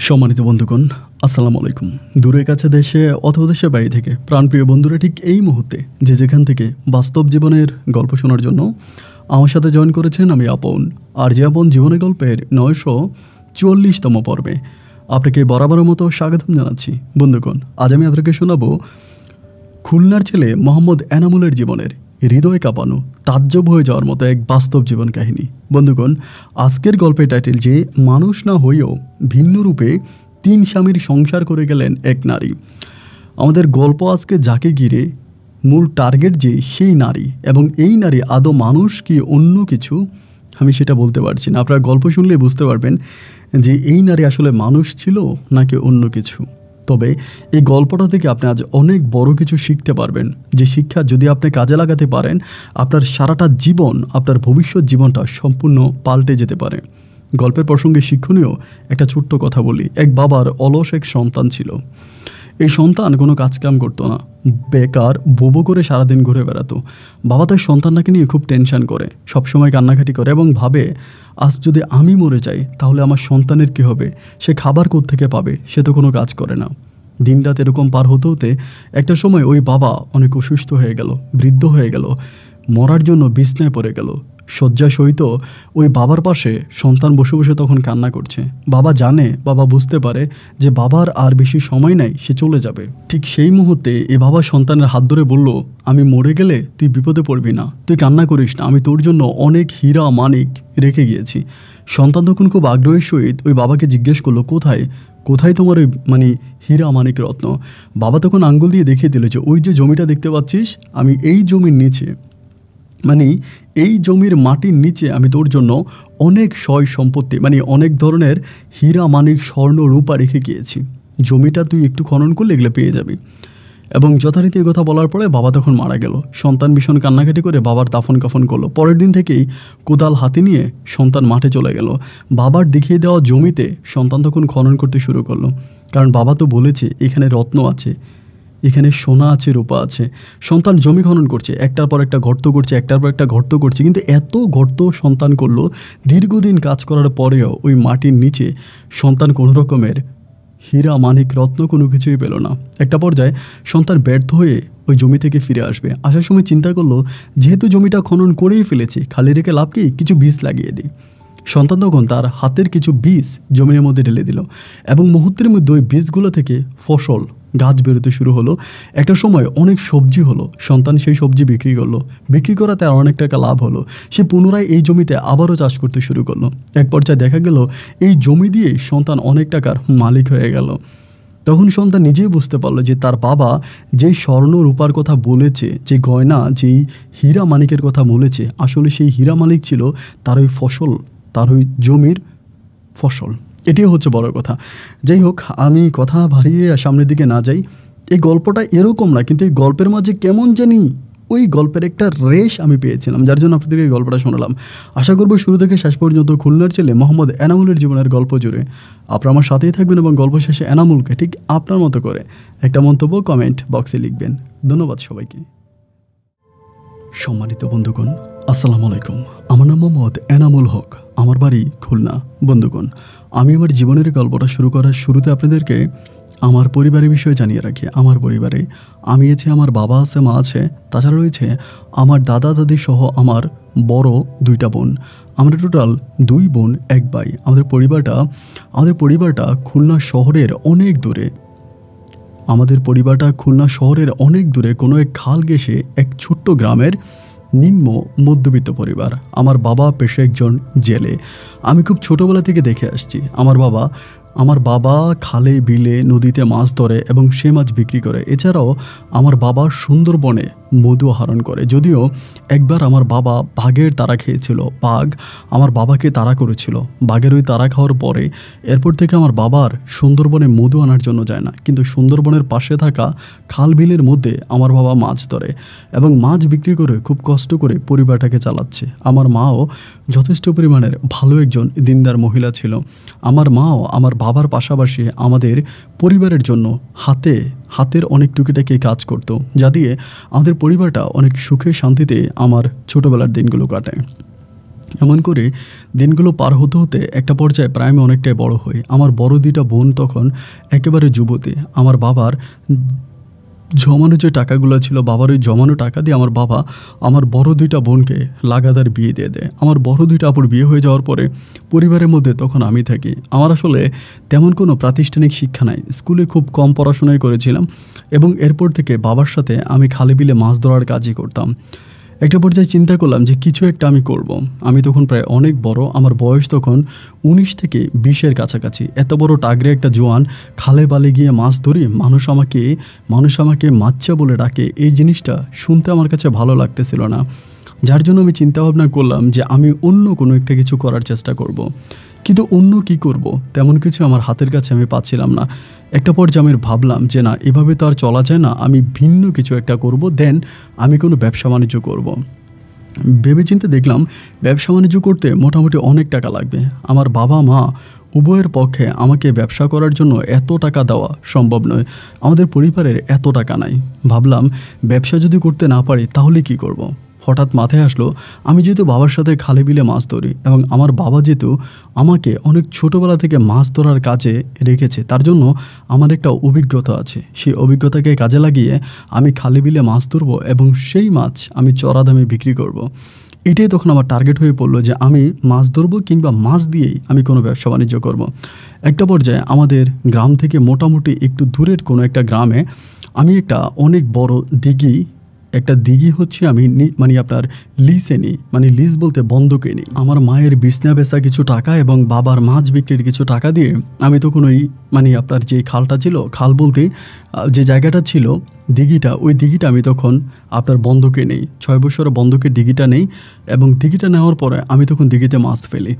সম্মানিত বন্ধুগণ, আসসালামু আলাইকুম। দূরে কাছে দেশে অথবা দেশের বাইরে থেকে প্রাণপ্রিয় বন্ধুরা ঠিক এই মুহূর্তে যে যেখান থেকে বাস্তব জীবনের গল্প শোনার জন্য আমার সাথে জয়েন করেছেন, আমি আপন আর যে আপন জীবনের গল্পের 944তম পর্বে আপনাকে বরাবরের মতো স্বাগতম জানাচ্ছি। বন্ধুগণ, আজ আমি আপনাকে শোনাবো খুলনার ছেলে মোহাম্মদ এনামুলের জীবনের হৃদয় কাঁপানো, তাজ্জব হয়ে যাওয়ার মতো এক বাস্তব জীবন কাহিনী। বন্ধুগণ, আজকের গল্পের টাইটেল যে মানুষ না হয়েও ভিন্ন রূপে 3 স্বামীর সংসার করে গেলেন এক নারী। আমাদের গল্প আজকে যাকে ঘিরে মূল টার্গেট যে সেই নারী, এবং এই নারী আদৌ মানুষ কি অন্য কিছু আমি সেটা বলতে পারছি না। আপনারা গল্প শুনলে বুঝতে পারবেন যে এই নারী আসলে মানুষ ছিল নাকি অন্য কিছু। তবে এই গল্পটা থেকে আপনি আজ অনেক বড় কিছু শিখতে পারবেন, যে শিক্ষা যদি আপনি কাজে লাগাতে পারেন আপনার সারাটা জীবন, আপনার ভবিষ্যৎ জীবনটা সম্পূর্ণ পাল্টে যেতে পারে। গল্পের প্রসঙ্গে শিক্ষণীয় একটা ছোট্ট কথা বলি। এক বাবার অলস এক সন্তান ছিল। এই সন্তান কোনো কাজকাম করতো না, বেকার বোবো করে সারাদিন ঘুরে বেড়াতো। বাবা তার সন্তানটাকে নিয়ে খুব টেনশন করে, সবসময় কান্নাকাটি করে এবং ভাবে আজ যদি আমি মরে যাই তাহলে আমার সন্তানের কী হবে, সে খাবার কোত্থেকে পাবে, সে তো কোনো কাজ করে না। দিনরাত এরকম পার হতে হতে একটা সময় ওই বাবা অনেক অসুস্থ হয়ে গেল, বৃদ্ধ হয়ে গেল, মরার জন্য বিছনায় পড়ে গেল। শয্যা সহিত ওই বাবার পাশে সন্তান বসে বসে তখন কান্না করছে। বাবা জানে, বাবা বুঝতে পারে যে বাবার আর বেশি সময় নাই, সে চলে যাবে। ঠিক সেই মুহূর্তে এ বাবা সন্তানের হাত ধরে বলল, আমি মরে গেলে তুই বিপদে পড়বি না, তুই কান্না করিস না, আমি তোর জন্য অনেক হীরা মানিক রেখে গিয়েছি। সন্তান তখন খুব আগ্রহের সহিত ওই বাবাকে জিজ্ঞেস করলো, কোথায় কোথায় তোমার ওই হীরা মানিক রত্ন? বাবা তখন আঙ্গুল দিয়ে দেখিয়ে দিল যে ওই যে জমিটা দেখতে পাচ্ছিস, আমি এই জমির নিচে এই জমির মাটির নিচে আমি তোর জন্য অনেক সয় সম্পত্তি অনেক ধরনের হীরা মানিক স্বর্ণ রূপা রেখে গিয়েছি। জমিটা তুই একটু খনন করলে এগুলো পেয়ে যাবি। এবং যথারীতি এই কথা বলার পরে বাবা তখন মারা গেল। সন্তান ভীষণ কান্নাকাটি করে বাবার দাফন কাফন করলো। পরের দিন থেকেই কোদাল হাতে নিয়ে সন্তান মাঠে চলে গেল। বাবার দেখিয়ে দেওয়া জমিতে সন্তান তখন খনন করতে শুরু করলো, কারণ বাবা তো বলেছে এখানে রত্ন আছে, এখানে সোনা আছে, রূপা আছে। সন্তান জমি খনন করছে, একটার পর একটা গর্ত করছে, একটার পর একটা গর্ত করছে, কিন্তু এত গর্ত সন্তান করলো, দীর্ঘদিন কাজ করার পরেও ওই মাটির নিচে সন্তান কোনো রকমের হীরা মানিক রত্ন কোনো কিছুই পেল না। একটা পর্যায়ে সন্তান ব্যর্থ হয়ে ওই জমি থেকে ফিরে আসবে। আসার সময় চিন্তা করলো, যেহেতু জমিটা খনন করেই ফেলেছি, খালি রেখে লাভ কি, কিছু বীজ লাগিয়ে দিই। সন্তান তখন তার হাতের কিছু বীজ জমির মধ্যে ঢেলে দিল, এবং মুহূর্তের মধ্যে ওই বীজগুলো থেকে ফসল গাছ বেরোতে শুরু হলো। একটা সময় অনেক সবজি হলো। সন্তান সেই সবজি বিক্রি করলো, বিক্রি করাতে আর অনেক টাকা লাভ হলো। সে পুনরায় এই জমিতে আবারও চাষ করতে শুরু করলো। এক পর্যায়ে দেখা গেল এই জমি দিয়ে সন্তান অনেক টাকার মালিক হয়ে গেল। তখন সন্তান নিজেই বুঝতে পারলো যে তার বাবা যেই স্বর্ণ রূপার কথা বলেছে, যে গয়না, যেই হীরা মানিকের কথা বলেছে, আসলে সেই হীরা মানিক ছিল তার ওই ফসল, তার ওই জমির ফসল। এটিও হচ্ছে বড় কথা। যাই হোক, আমি কথা বাড়িয়ে সামনের দিকে না যাই। এই গল্পটা এরকম না, কিন্তু এই গল্পের মাঝে কেমন জানি ওই গল্পের একটা রেশ আমি পেয়েছিলাম, যার জন্য আপনাদের এই গল্পটা শোনালাম। আশা করব শুরু থেকে শেষ পর্যন্ত খুলনার ছেলে মোহাম্মদ এনামুলের জীবনের গল্প জুড়ে আপনারা আমার সাথেই থাকবেন, এবং গল্প শেষে এনামুলকে ঠিক আপনার মতো করে একটা মন্তব্য কমেন্ট বক্সে লিখবেন। ধন্যবাদ সবাইকে। সম্মানিত বন্ধুগণ, আসসালামু আলাইকুম। আমার নাম মোহাম্মদ এনামুল হক, আমার বাড়ি খুলনা। বন্ধুগণ, আমি আমার জীবনের গল্পটা শুরু করার শুরুতে আপনাদেরকে আমার পরিবারের বিষয়ে জানিয়ে রাখি। আমার পরিবারে আমি আছে, আমার বাবা আছে, মা আছে, তাছাড়া রয়েছে আমার দাদা দাদি সহ আমার বড় 2টা বোন। আমরা টোটাল 2 বোন 1 ভাই। আমাদের পরিবারটা খুলনা শহরের অনেক দূরে। কোনো এক খাল ঘেঁষে এক ছোট্ট গ্রামের নিম্ন মধ্যবিত্ত পরিবার। আমার বাবা পেশায় একজন জেলে। আমি খুব ছোটোবেলা থেকে দেখে আসছি আমার বাবা খালে বিলে নদীতে মাছ ধরে এবং সে মাছ বিক্রি করে। এছাড়াও আমার বাবা সুন্দরবনে মধু আহরণ করে। যদিও একবার আমার বাবা বাঘের তাড়া খেয়েছিল, বাঘ আমার বাবাকে তাড়া করেছিল। বাঘের ওই তাড়া খাওয়ার পরে এরপর থেকে আমার বাবার সুন্দরবনে মধু আনার জন্য যায় না, কিন্তু সুন্দরবনের পাশে থাকা খাল বিলের মধ্যে আমার বাবা মাছ ধরে এবং মাছ বিক্রি করে খুব কষ্ট করে পরিবারটাকে চালাচ্ছে। আমার মাও যথেষ্ট পরিমাণের ভালো একজন দিনদার মহিলা ছিল। আমার মাও আমার বাবার পাশাপাশি আমাদের পরিবারের জন্য হাতের অনেক টুকিটাকি কাজ করতো, যা দিয়ে আমাদের পরিবারটা অনেক সুখে শান্তিতে আমার ছোটোবেলার দিনগুলো কাটায়। এমন করে দিনগুলো পার হতে হতে একটা পর্যায়ে প্রায় আমি অনেকটাই বড় হই। আমার বড় ২টা বোন তখন একেবারে যুবতী। আমার বাবার জমানো যে টাকাগুলো ছিল, বাবার ওই জমানো টাকা দিয়ে আমার বাবা আমার বড় ২টা বোনকে লাগাতার বিয়ে দিয়ে দেয়। আমার বড় ২টা আপুর বিয়ে হয়ে যাওয়ার পরে পরিবারের মধ্যে তখন আমি থাকি। আমার আসলে তেমন কোনো প্রাতিষ্ঠানিক শিক্ষা নাই। স্কুলে খুব কম পড়াশোনাই করেছিলাম এবং এরপর থেকে বাবার সাথে আমি খালে বিলে মাছ ধরার কাজই করতাম। একটা পর্যায়ে চিন্তা করলাম যে কিছু একটা আমি করব। আমি তখন প্রায় অনেক বড়, আমার বয়স তখন ১৯ থেকে ২০-এর কাছাকাছি। এত বড় টাগরে একটা জোয়ান খালে বালে গিয়ে মাছ ধরি, মানুষ আমাকে মাচ্চা বলে ডাকে। এই জিনিসটা শুনতে আমার কাছে ভালো লাগতেছিল না, যার জন্য আমি চিন্তাভাবনা করলাম যে আমি অন্য কোনো একটা কিছু করার চেষ্টা করব। কিন্তু অন্য কি করব তেমন কিছু আমার হাতের কাছে আমি পাচ্ছিলাম না। একটা পর্যায়ে আমি ভাবলাম যে না, এভাবে তো আর চলা যায় না, আমি ভিন্ন কিছু একটা করব, দেন আমি কোনো ব্যবসা বাণিজ্য করব। ভেবেচিন্তে দেখলাম ব্যবসা বাণিজ্য করতে মোটামুটি অনেক টাকা লাগবে। আমার বাবা মা উভয়ের পক্ষে আমাকে ব্যবসা করার জন্য এত টাকা দেওয়া সম্ভব নয়। আমাদের পরিবারের এত টাকা নাই। ভাবলাম ব্যবসা যদি করতে না পারি তাহলে কি করব। হঠাৎ মাথায় আসলো, আমি যেহেতু বাবার সাথে খালে বিলে মাছ ধরি এবং আমার বাবা যেহেতু আমাকে অনেক ছোটোবেলা থেকে মাছ ধরার কাজে রেখেছে, তার জন্য আমার একটা অভিজ্ঞতা আছে। সেই অভিজ্ঞতাকে কাজে লাগিয়ে আমি খালে বিলে মাছ ধরবো এবং সেই মাছ আমি চড়া দামে বিক্রি করব। এটাই তখন আমার টার্গেট হয়ে পড়লো যে আমি মাছ ধরবো কিংবা মাছ দিয়েই আমি কোনো ব্যবসা বাণিজ্য করব। একটা পর্যায়ে আমাদের গ্রাম থেকে মোটামুটি একটু দূরের কোনো একটা গ্রামে আমি একটা অনেক বড় দিঘি হচ্ছে আমি আপনার লিজে নিই, লিজ বলতে বন্ধকে নিই। আমার মায়ের বিছনা বেচা কিছু টাকা এবং বাবার মাছ বিক্রির কিছু টাকা দিয়ে আমি তখন ওই আপনার যে খালটা ছিল, খাল বলতে যে জায়গাটা ছিল দিঘিটা, ওই দিঘিটা আমি তখন আপনার বন্ধকে নেই। ৬ বছরের বন্ধকের দিঘিটা নেই এবং দিঘিটা নেওয়ার পরে আমি তখন দিঘিতে মাছ ফেলি।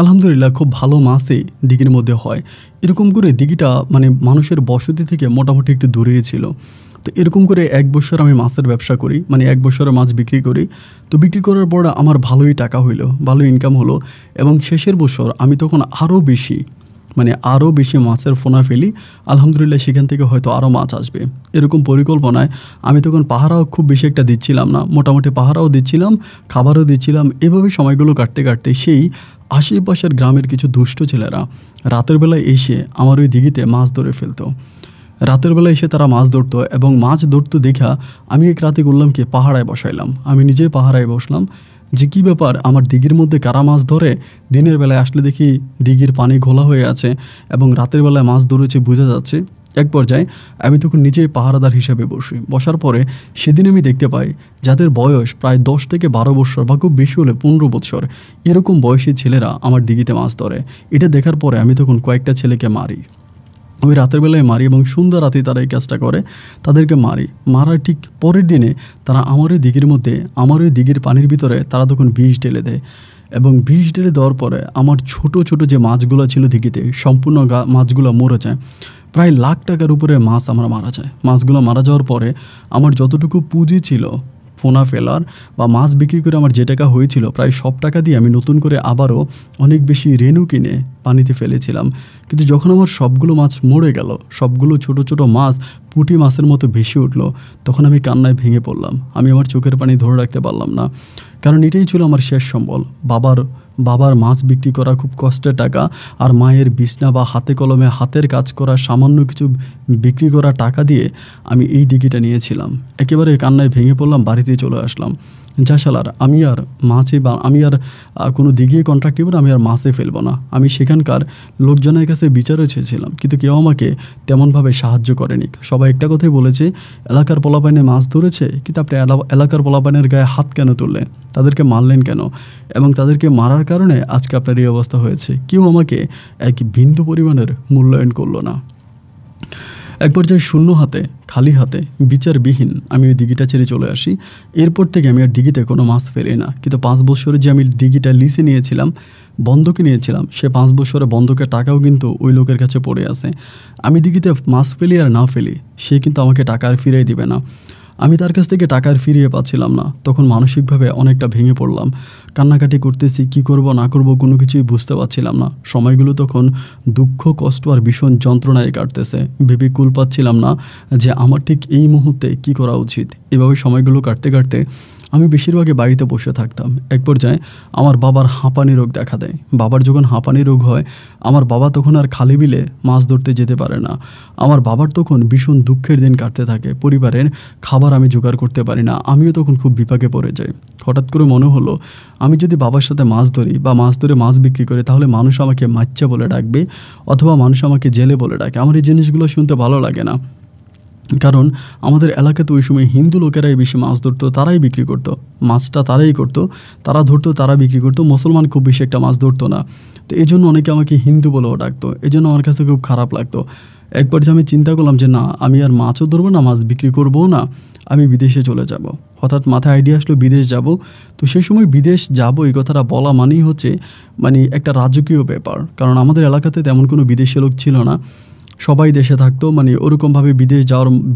আলহামদুলিল্লাহ খুব ভালো মাছই দিঘির মধ্যে হয়। এরকম করে দিঘিটা মানুষের বসতি থেকে মোটামুটি একটু দূরেই ছিল। তো এরকম করে ১ বছর আমি মাছের ব্যবসা করি, ১ বছরে মাছ বিক্রি করি। তো বিক্রি করার পর আমার ভালোই টাকা হইলো, ভালো ইনকাম হলো এবং শেষের বছর আমি তখন আরও বেশি মাছের পোনা ফেলি। আলহামদুলিল্লাহ সেখান থেকে হয়তো আরও মাছ আসবে, এরকম পরিকল্পনায় আমি তখন পাহারাও খুব বেশি একটা দিচ্ছিলাম না, মোটামুটি পাহারাও দিচ্ছিলাম, খাবারও দিচ্ছিলাম। এভাবে সময়গুলো কাটতে কাটতে সেই আশেপাশের গ্রামের কিছু দুষ্ট ছেলেরা রাতের বেলায় এসে আমার ওই দিঘিতে মাছ ধরে ফেলতো। রাতের বেলা এসে তারা মাছ ধরতো এবং মাছ ধরতো দেখা আমি এক রাতে করলাম কি, পাহারায় বসাইলাম। আমি নিজে পাহারায় বসলাম যে কী ব্যাপার, আমার দিঘির মধ্যে কারা মাছ ধরে, দিনের বেলায় আসলে দেখি দিঘির পানি ঘোলা হয়ে আছে এবং রাতের বেলায় মাছ ধরেছে বোঝা যাচ্ছে। এক পর্যায়ে আমি তখন নিজেই পাহারাদার হিসেবে বসার পরে সেদিন আমি দেখতে পাই যাদের বয়স প্রায় ১০ থেকে ১২ বছর বা খুব বেশি হলে ১৫ বছর এরকম বয়সী ছেলেরা আমার দিঘিতে মাছ ধরে। এটা দেখার পরে আমি তখন কয়েকটা ছেলেকে মারি, ওই রাতের বেলায় মারি এবং সুন্দর রাতে তারা এই কাজটা করে, তাদেরকে মারার ঠিক পরের দিনে তারা আমার ওই দিঘির পানির ভিতরে তারা তখন বিষ ঢেলে দেয় এবং বিষ ঢেলে দেওয়ার পরে আমার ছোট ছোট যে মাছগুলো ছিল দিঘিতে সম্পূর্ণ মাছগুলো মরে যায়। প্রায় লাখ টাকার উপরে মাছ আমার মারা যায়। মাছগুলো মারা যাওয়ার পরে আমার যতটুকু পুঁজি ছিল পোনা ফেলার বা মাছ বিক্রি করে আমার যে টাকা হয়েছিল প্রায় সব টাকা দিয়ে আমি নতুন করে আবারও অনেক বেশি রেনু কিনে পানিতে ফেলেছিলাম। কিন্তু যখন আমার সবগুলো মাছ মরে গেল, সবগুলো ছোট ছোট মাছ পুঁটি মাছের মতো ভেসে উঠলো, তখন আমি কান্নায় ভেঙে পড়লাম। আমি আমার চোখের পানি ধরে রাখতে পারলাম না, কারণ এটাই ছিল আমার শেষ সম্বল। বাবার মাছ বিক্রি করা খুব কষ্টের টাকা আর মায়ের বিছনা বা হাতে কলমে হাতের কাজ করা সামান্য কিছু বিক্রি করা টাকা দিয়ে আমি এই দিঘিটা নিয়েছিলাম। একেবারে কান্নায় ভেঙে পড়লাম, বাড়িতে চলে আসলাম। যা শালার, আমি আর কোনো দিঘি কন্ট্রাক্ট নেব না, আমি আর মাছে ফেলবো না। আমি সেখানকার লোকজনের কাছে বিচারও চেয়েছিলাম, কিন্তু কেউ আমাকে তেমনভাবে সাহায্য করেনি। সবাই একটা কথাই বলেছে, এলাকার পোলাপাইনে মাছ ধরেছে, কিন্তু আপনি এলাকার পোলাপাইনের গায়ে হাত কেন তুললেন, তাদেরকে মারলেন কেন, এবং তাদেরকে মারার কারণে আজকে আপনার এই অবস্থা হয়েছে। কেউ আমাকে এক বিন্দু পরিমাণের মূল্যায়ন করলো না। এক পর্যায়ে শূন্য হাতে, খালি হাতে, বিচারবিহীন আমি ওই দিঘিটা ছেড়ে চলে আসি। এরপর থেকে আমি আর দিঘিতে কোনো মাছ ফেলি না। কিন্তু 5 বছরে যে আমি দিঘিটা লিজে নিয়েছিলাম, বন্ধকে নিয়েছিলাম, সে 5 বছরে বন্ধকের টাকাও কিন্তু ওই লোকের কাছে পড়ে আছে। আমি দিঘিতে মাছ ফেলি আর না ফেলি, সে কিন্তু আমাকে টাকা আর ফিরিয়ে দিবে না। আমি তার কাছ থেকে টাকা আর ফিরিয়ে পাচ্ছিলাম না। তখন মানসিকভাবে অনেকটা ভেঙে পড়লাম, কান্নাকাটি করতেছি, কি করব না করব কোনো কিছুই বুঝতে পারছিলাম না। সময়গুলো তখন দুঃখ, কষ্ট আর ভীষণ যন্ত্রণায় কাটতেছে। ভেবে কুল পাচ্ছিলাম না যে আমার ঠিক এই মুহূর্তে কি করা উচিত। এভাবে সময়গুলো কাটতে কাটতে আমি বেশিরভাগই বাড়িতে বসে থাকতাম। এক পর্যায়ে আমার বাবার হাঁপানি রোগ দেখা দেয়। বাবার যখন হাঁপানি রোগ হয়, আমার বাবা তখন আর খালে বিলে মাছ ধরতে যেতে পারে না। আমার বাবার তখন ভীষণ দুঃখের দিন কাটতে থাকে। পরিবারের খাবার আমি জোগাড় করতে পারি না। আমিও তখন খুব বিপাকে পড়ে যাই। হঠাৎ করে মনে হলো, আমি যদি বাবার সাথে মাছ ধরি বা মাছ ধরে মাছ বিক্রি করি, তাহলে মানুষ আমাকে মাচ্চা বলে ডাকবে, অথবা মানুষ আমাকে জেলে বলে ডাকে। আমার এই জিনিসগুলো শুনতে ভালো লাগে না। কারণ আমাদের এলাকাতে ওই সময় হিন্দু লোকেরাই বেশি মাছ ধরতো, তারাই বিক্রি করতো মাছটা, তারাই করতো, তারা ধরতো, তারা বিক্রি করতো। মুসলমান খুব বেশি একটা মাছ ধরতো না। তো এই জন্য অনেকে আমাকে হিন্দু বলেও ডাকতো। এই জন্য আমার কাছে খুব খারাপ লাগতো। একবার যে আমি চিন্তা করলাম যে না, আমি আর মাছও ধরবো না, মাছ বিক্রি করবো না, আমি বিদেশে চলে যাব। হঠাৎ মাথায় আইডিয়া আসলো বিদেশ যাব। তো সেই সময় বিদেশ যাব এই কথাটা বলা মানেই হচ্ছে একটা রাজকীয় ব্যাপার। কারণ আমাদের এলাকাতে তেমন কোনো বিদেশি লোক ছিল না, সবাই দেশে থাকতো। ওরকমভাবে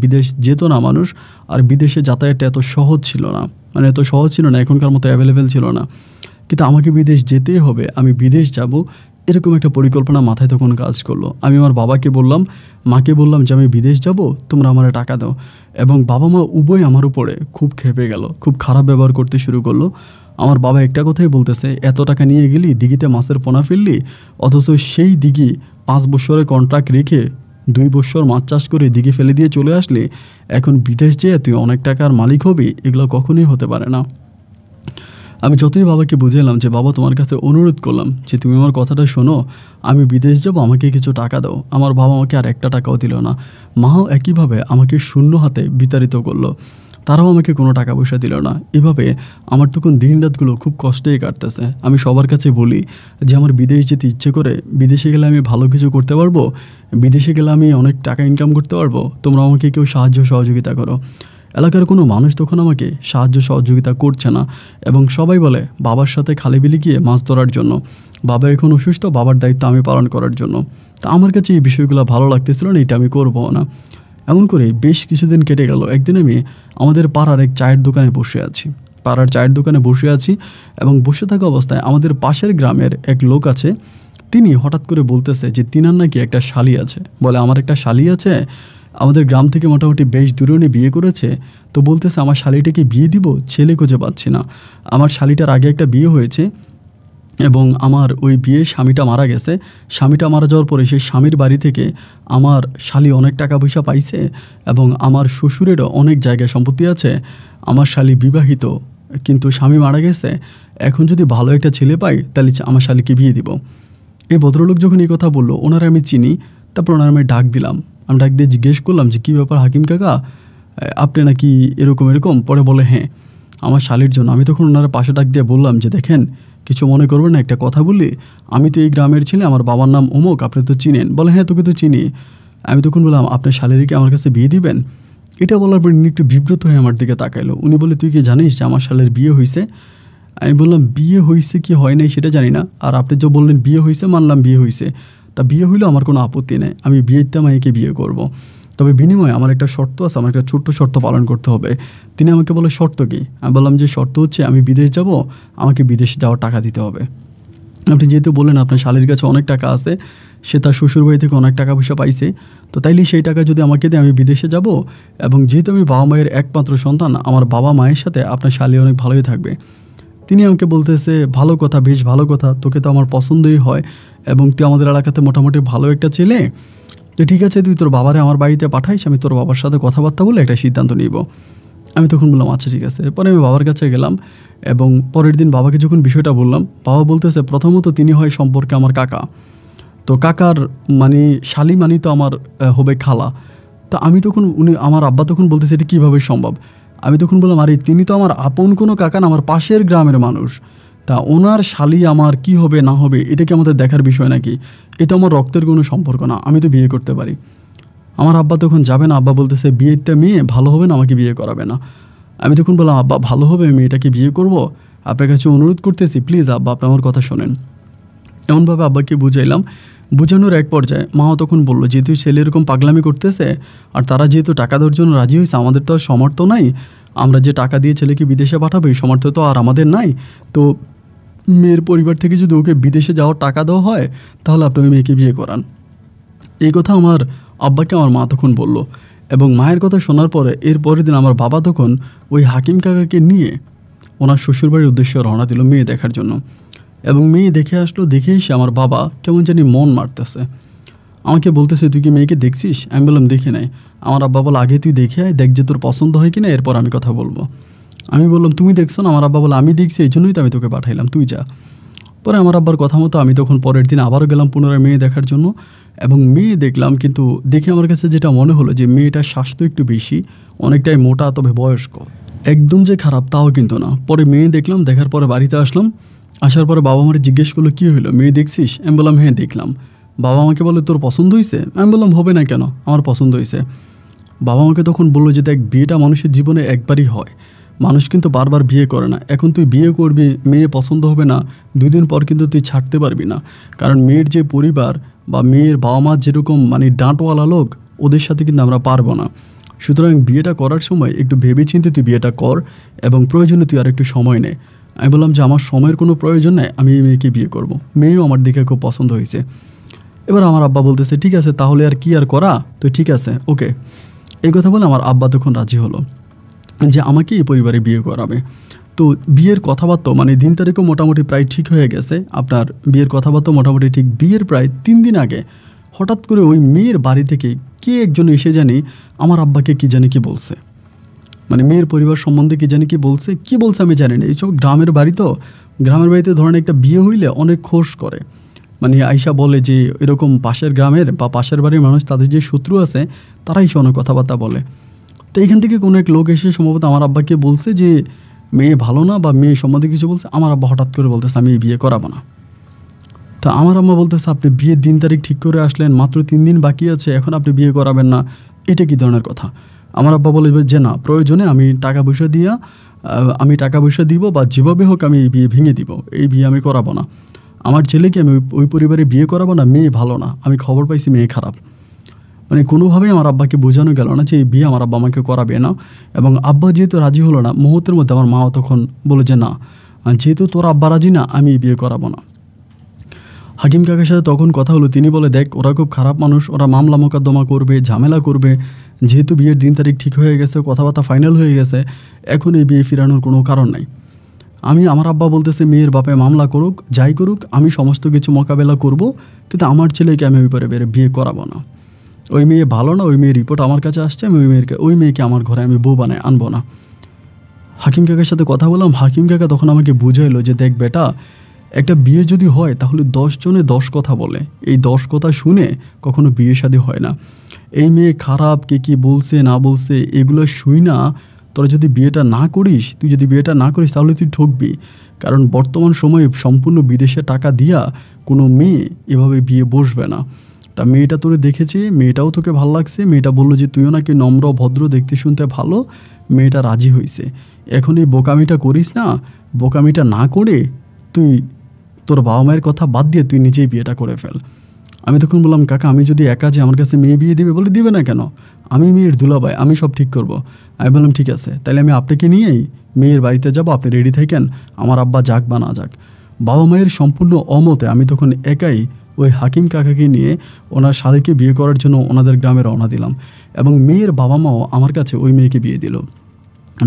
বিদেশ যেত না মানুষ। আর বিদেশে যাতায়াতটা এত সহজ ছিল না, এত সহজ ছিল না, এখনকার মতো অ্যাভেলেবেল ছিল না। কিন্তু আমাকে বিদেশ যেতেই হবে, আমি বিদেশ যাব, এরকম একটা পরিকল্পনা মাথায় তখন কাজ করলো। আমি আমার বাবাকে বললাম, মাকে বললাম যে আমি বিদেশ যাব, তোমরা আমার টাকা দাও। এবং বাবা মা উভয় আমার উপরে খুব ক্ষেপে গেল, খুব খারাপ ব্যবহার করতে শুরু করলো। আমার বাবা একটা কথাই বলতেছে, এত টাকা নিয়ে গেলি, দিঘিতে মাছের পোনা ফেললি, অথচ সেই দিঘি 5 বছরের কন্ট্রাক্ট রেখে 2 বছর মাছ চাষ করে দিঘি ফেলে দিয়ে চলে আসলে, এখন বিদেশ যেয়ে তুই অনেক টাকার মালিক হবি, এগুলো কখনোই হতে পারে না। আমি যতই বাবাকে বুঝালাম যে বাবা, তোমার কাছে অনুরোধ করলাম যে তুমি আমার কথাটা শোনো, আমি বিদেশ যাব, আমাকে কিছু টাকা দাও। আমার বাবা আমাকে আর একটা টাকাও দিল না। মাও একইভাবে আমাকে শূন্য হাতে বিতাড়িত করলো, তারাও আমাকে কোনো টাকা পয়সা দিল না। এভাবে আমার তখন দিন রাতগুলো খুব কষ্টেই কাটতেছে। আমি সবার কাছে বলি যে আমার বিদেশ যেতে ইচ্ছে করে, বিদেশে গেলে আমি ভালো কিছু করতে পারবো, বিদেশে গেলে আমি অনেক টাকা ইনকাম করতে পারবো, তোমরা আমাকে কেউ সাহায্য সহযোগিতা করো। এলাকার কোনো মানুষ তখন আমাকে সাহায্য সহযোগিতা করছে না, এবং সবাই বলে বাবার সাথে খালে বিলে গিয়ে মাছ ধরার জন্য। বাবা এখন অসুস্থ, বাবার দায়িত্ব আমি পালন করার জন্য। তা আমার কাছে এই বিষয়গুলো ভালো লাগতেছিল না, এটা আমি করবো না। এমন করে বেশ কিছুদিন কেটে গেল। একদিন আমি আমাদের পাড়ার এক চায়ের দোকানে বসে আছি। এবং বসে থাকা অবস্থায় আমাদের পাশের গ্রামের এক লোক আছে, তিনি হঠাৎ করে বলতেছে যে তিনার নাকি একটা শালি আছে। বলে, আমার একটা শালি আছে, আমাদের গ্রাম থেকে মোটামুটি বেশ দূরে উনি বিয়ে করেছে। তো বলতেছে আমার শালিটাকে বিয়ে দিব, ছেলে খুঁজে পাচ্ছি না। আমার শালিটার আগে একটা বিয়ে হয়েছে, এবং আমার ওই বিয়ে স্বামীটা মারা গেছে। স্বামীটা মারা যাওয়ার পরে সেই স্বামীর বাড়ি থেকে আমার শালি অনেক টাকা পয়সা পাইছে, এবং আমার শ্বশুরেরও অনেক জায়গায় সম্পত্তি আছে। আমার শালি বিবাহিত, কিন্তু স্বামী মারা গেছে। এখন যদি ভালো একটা ছেলে পাই, তাহলে আমার শালিকে বিয়ে দিব। এই ভদ্রলোক যখন এই কথা বললো, ওনারা আমি চিনি। তারপর ওনারা আমি ডাক দিলাম। আমি ডাক দিয়ে জিজ্ঞেস করলাম যে কী ব্যাপার হাকিম কাকা, আপনি নাকি এরকম। পরে বলে, হ্যাঁ, আমার শালির জন্য। আমি তখন ওনারা পাশে ডাক দিয়ে বললাম যে দেখেন, কিছু মনে করবেন না, একটা কথা বলি, আমি তো এই গ্রামের ছেলে, আমার বাবার নাম অমুক, আপনি তো চিনেন। বলে, হ্যাঁ, তোকে তো চিনি। আমি তখন বললাম, আপনার শালিরিকে আমার কাছে বিয়ে দিবেন? এটা বলার পর উনি একটু বিব্রত হয়ে আমার দিকে তাকাইলো। উনি বলে, তুই কি জানিস যে আমার শালের বিয়ে হয়েছে? আমি বললাম, বিয়ে হয়েছে কি হয় নাই সেটা জানি না, আর আপনি যে বললেন বিয়ে হয়েছে, মানলাম বিয়ে হয়েছে। তা বিয়ে হইলেও আমার কোনো আপত্তি নেই, আমি বিয়েতে মাইকে বিয়ে করব। তবে বিনিময়ে আমার একটা শর্ত আছে, আমার একটা ছোট্ট শর্ত পালন করতে হবে। তিনি আমাকে বলে, শর্ত কি? আমি বললাম যে শর্ত হচ্ছে আমি বিদেশ যাব, আমাকে বিদেশে যাওয়ার টাকা দিতে হবে। আপনি যেহেতু বললেন আপনার শালীর কাছে অনেক টাকা আছে, সে তার শ্বশুরবাড়ি থেকে অনেক টাকা পয়সা পাইছে, তো তাইলে সেই টাকা যদি আমাকে দিয়ে আমি বিদেশে যাব, এবং যেহেতু আমি বাবা মায়ের একমাত্র সন্তান, আমার বাবা মায়ের সাথে আপনার শালী অনেক ভালোই থাকবে। তিনি আমাকে বলতেছে, ভালো কথা, বেশ ভালো কথা, তোকে তো আমার পছন্দই হয়, এবং তুই আমাদের এলাকাতে মোটামুটি ভালো একটা ছেলে। তো ঠিক আছে, তুই তোর বাবারে আমার বাড়িতে পাঠাইস, আমি তোর বাবার সাথে কথাবার্তা বলে একটা সিদ্ধান্ত নিব। আমি তখন বললাম, আচ্ছা ঠিক আছে। পরে আমি বাবার কাছে গেলাম, এবং পরের দিন বাবাকে যখন বিষয়টা বললাম, বাবা বলতেছে, প্রথমত তিনি হয় সম্পর্কে আমার কাকা, তো কাকার শালি তো আমার হবে খালা। তো আমি তখন আমার আব্বা তখন বলতেছে, এটা কীভাবে সম্ভব? আমি তখন বললাম, আরে তিনি তো আমার আপন কোনো কাকা না, আমার পাশের গ্রামের মানুষ। তা ওনার শালি আমার কি হবে না হবে এটা কি আমাদের দেখার বিষয় নাকি? এটা আমার রক্তের কোনো সম্পর্ক না, আমি তো বিয়ে করতে পারি। আমার আব্বা তখন যাবে না, আব্বা বলতেছে, বিয়েটা মেয়ে ভালো হবে না, আমাকে বিয়ে করাবে না। আমি তখন বললাম, আব্বা ভালো হবে, মেয়েটাকে বিয়ে করব, আপনার কাছে অনুরোধ করতেছি, প্লিজ আব্বা, আপনি আমার কথা শোনেন। এমনভাবে আব্বাকে বুঝাইলাম। বুঝানোর এক পর্যায়ে মাও তখন বললো, যেহেতু ছেলে এরকম পাগলামি করতেছে, আর তারা যেহেতু টাকা দেওয়ার জন্য রাজি হয়েছে, আমাদের তো আর সামর্থ্য নাই, আমরা যে টাকা দিয়ে ছেলেকে বিদেশে পাঠাবো এই সামর্থ্য তো আর আমাদের নাই। তো মেয়ের পরিবার থেকে যদি ওকে বিদেশে যাওয়ার টাকা দেওয়া হয় তাহলে আপনি ওই মেয়েকে বিয়ে করান। এই কথা আমার আব্বাকে আমার মা তখন বলল, এবং মায়ের কথা শোনার পরে এর পরের দিন আমার বাবা তখন ওই হাকিম কাকাকে নিয়ে ওনার শ্বশুরবাড়ির উদ্দেশ্যে রওনা দিল মেয়ে দেখার জন্য। এবং মেয়ে দেখে আসলো, দেখে এসে আমার বাবা কেমন জানি মন মারতেছে, আমাকে বলতেছে তুই কি মেয়েকে দেখছিস? আমি বললাম দেখি নাই। আমার আব্বা বলে আগে তুই দেখে আয়, দেখ যে তোর পছন্দ হয় কিনা, এরপর আমি কথা বলবো। আমি বললাম তুমি দেখছো না? আমার আব্বা বলে আমি দেখছি, এই জন্যই তো আমি তোকে পাঠাইলাম, তুই যা। পরে আমার আব্বার কথা মতো আমি তখন পরের দিন আবারও গেলাম পুনরায় মেয়ে দেখার জন্য, এবং মেয়ে দেখলাম। কিন্তু দেখে আমার কাছে যেটা মনে হলো যে মেয়েটার স্বাস্থ্য একটু বেশি, অনেকটাই মোটা, তবে বয়স্ক, একদম যে খারাপ তাও কিন্তু না। পরে মেয়ে দেখলাম, দেখার পরে বাড়িতে আসলাম। আসার পরে বাবা আমার জিজ্ঞেস করলো কী হলো, মেয়ে দেখছিস? আমি বললাম হ্যাঁ দেখলাম। বাবা আমাকে বলে তোর পছন্দ হয়েছে? আমি বললাম হবে না কেন, আমার পছন্দ হয়েছে। বাবা আমাকে তখন বললো যে দেখ, বিয়েটা মানুষের জীবনে একবারই হয়, মানুষ কিন্তু বারবার বিয়ে করে না। এখন তুই বিয়ে করবি, মেয়ে পছন্দ হবে না, 2 দিন পর কিন্তু তুই ছাড়তে পারবি না। কারণ মেয়ের যে পরিবার বা মেয়ের বাবা মা যেরকম মানে ডাঁটওয়ালা লোক, ওদের সাথে কিন্তু আমরা পারবো না। সুতরাং বিয়েটা করার সময় একটু ভেবেচিন্তে তুই বিয়েটা কর, এবং প্রয়োজনে তুই আর একটু সময় নে। আমি বললাম যে আমার সময়ের কোনো প্রয়োজন নেই, আমি এই মেয়েকে বিয়ে করব। মেয়েও আমার দেখে খুব পছন্দ হয়েছে। এবার আমার আব্বা বলতেছে ঠিক আছে তাহলে আর কি আর করা, তো ঠিক আছে ওকে। এই কথা বলে আমার আব্বা তখন রাজি হলো যে আমাকে এই পরিবারে বিয়ে করাবে। তো বিয়ের কথাবার্তা মানে দিন তারিখও মোটামুটি প্রায় ঠিক হয়ে গেছে। আপনার বিয়ের কথাবার্তা মোটামুটি ঠিক বিয়ের প্রায় 3 দিন আগে হঠাৎ করে ওই মেয়ের বাড়ি থেকে কে একজন এসে জানি আমার আব্বাকে কি জানি কি বলছে, মানে মেয়ের পরিবার সম্বন্ধে কি জানি কি বলছে আমি জানি না। এইসব গ্রামের বাড়ি তো, গ্রামের বাড়িতে ধরেন একটা বিয়ে হইলে অনেক খোশ করে, মানে আয়শা বলে যে এরকম পাশের গ্রামের বা পাশের বাড়ির মানুষ তাদের যে শত্রু আছে তারাই সে অনেক কথাবার্তা বলে। তো এখান থেকে কোনো এক লোক এসে সম্ভবত আমার আব্বাকে বলছে যে মেয়ে ভালো না বা মেয়ে সম্বন্ধে কিছু বলছে। আমার আব্বা হঠাৎ করে বলতেছে আমি এই বিয়ে করাবো না। তা আমার আম্মা বলতেছে আপনি বিয়ের দিন তারিখ ঠিক করে আসলেন, মাত্র 3 দিন বাকি আছে, এখন আপনি বিয়ে করাবেন না, এটা কি ধরনের কথা? আমার আব্বা বলে যে না, প্রয়োজনে আমি টাকা পয়সা দিব বা যেভাবে হোক আমি এই বিয়ে ভেঙে দিব, এই বিয়ে আমি করাবো না। আমার ছেলেকে আমি ওই পরিবারে বিয়ে করাবো না, মেয়ে ভালো না, আমি খবর পাইছি মেয়ে খারাপ। মানে কোনোভাবেই আমার আব্বাকে বোঝানো গেল না যে এই বিয়ে আমার আব্বা আমাকে করাবে না। এবং আব্বা যেহেতু রাজি হলো না, মুহূর্তের মধ্যে আমার মাও তখন বলে যে না, যেহেতু তোর আব্বা রাজি না, আমি এই বিয়ে করাবো না। হাকিম কাকার সাথে তখন কথা হলো, তিনি বলে দেখ ওরা খুব খারাপ মানুষ, ওরা মামলা মোকদ্দমা করবে, ঝামেলা করবে। যেহেতু বিয়ের দিন তারিখ ঠিক হয়ে গেছে, কথাবার্তা ফাইনাল হয়ে গেছে, এখন এই বিয়ে ফিরানোর কোনো কারণ নাই। আমার আব্বা বলতেছে মেয়ের বাপে মামলা করুক, যাই করুক, আমি সমস্ত কিছু মোকাবেলা করব, কিন্তু আমার ছেলেকে আমি ওই পরিবারে বিয়ে করাবো না। ওই মেয়ে ভালো না, ওই মেয়ের রিপোর্ট আমার কাছে আসছে, আমি ওই মেয়েকে আমার ঘরে আমি বউ বানায় আনবো না। হাকিম কাকার সাথে কথা বললাম, হাকিম কাকা তখন আমাকে বুঝাইলো যে দেখ বেটা, একটা বিয়ে যদি হয় তাহলে 10 জনে 10 কথা বলে, এই 10 কথা শুনে কখনো বিয়ে শাদী হয় না। এই মেয়ে খারাপ, কে কী বলছে না বলছে এগুলো শুই না, তোরা যদি বিয়েটা না করিস, তাহলে তুই ঠকবি। কারণ বর্তমান সময়ে সম্পূর্ণ বিদেশে টাকা দিয়া কোনো মেয়ে এভাবে বিয়ে বসবে না। তা মেয়েটা তোরে দেখেছে, মেয়েটাও তোকে ভালো লাগছে, মেয়েটা বললো যে তুইও নাকি নম্র ভদ্র, দেখতে শুনতে ভালো, মেয়েটা রাজি হয়েছে। এখন এই বোকামিটা করিস না, বোকামিটা না করে তুই তোর বাবা মায়ের কথা বাদ দিয়ে তুই নিজেই বিয়েটা করে ফেল। আমি তখন বললাম কাকা, আমি যদি একা যে আমার কাছে মেয়ে বিয়ে দিবে? বলে দিবে না কেন, আমি মেয়ের দুলাভাই, আমি সব ঠিক করব। আমি বললাম ঠিক আছে, তাহলে আমি আপনাকে নিয়েই মেয়ের বাড়িতে যাব, আপনি রেডি থাকেন, আমার আব্বা যাক বা না যাক। বাবা মায়ের সম্পূর্ণ অমতে আমি তখন একাই ওই হাকিম কাকাকে নিয়ে ওনার শালীকে বিয়ে করার জন্য ওনাদের গ্রামে রওনা দিলাম। এবং মেয়ের বাবা মাও আমার কাছে ওই মেয়েকে বিয়ে দিল।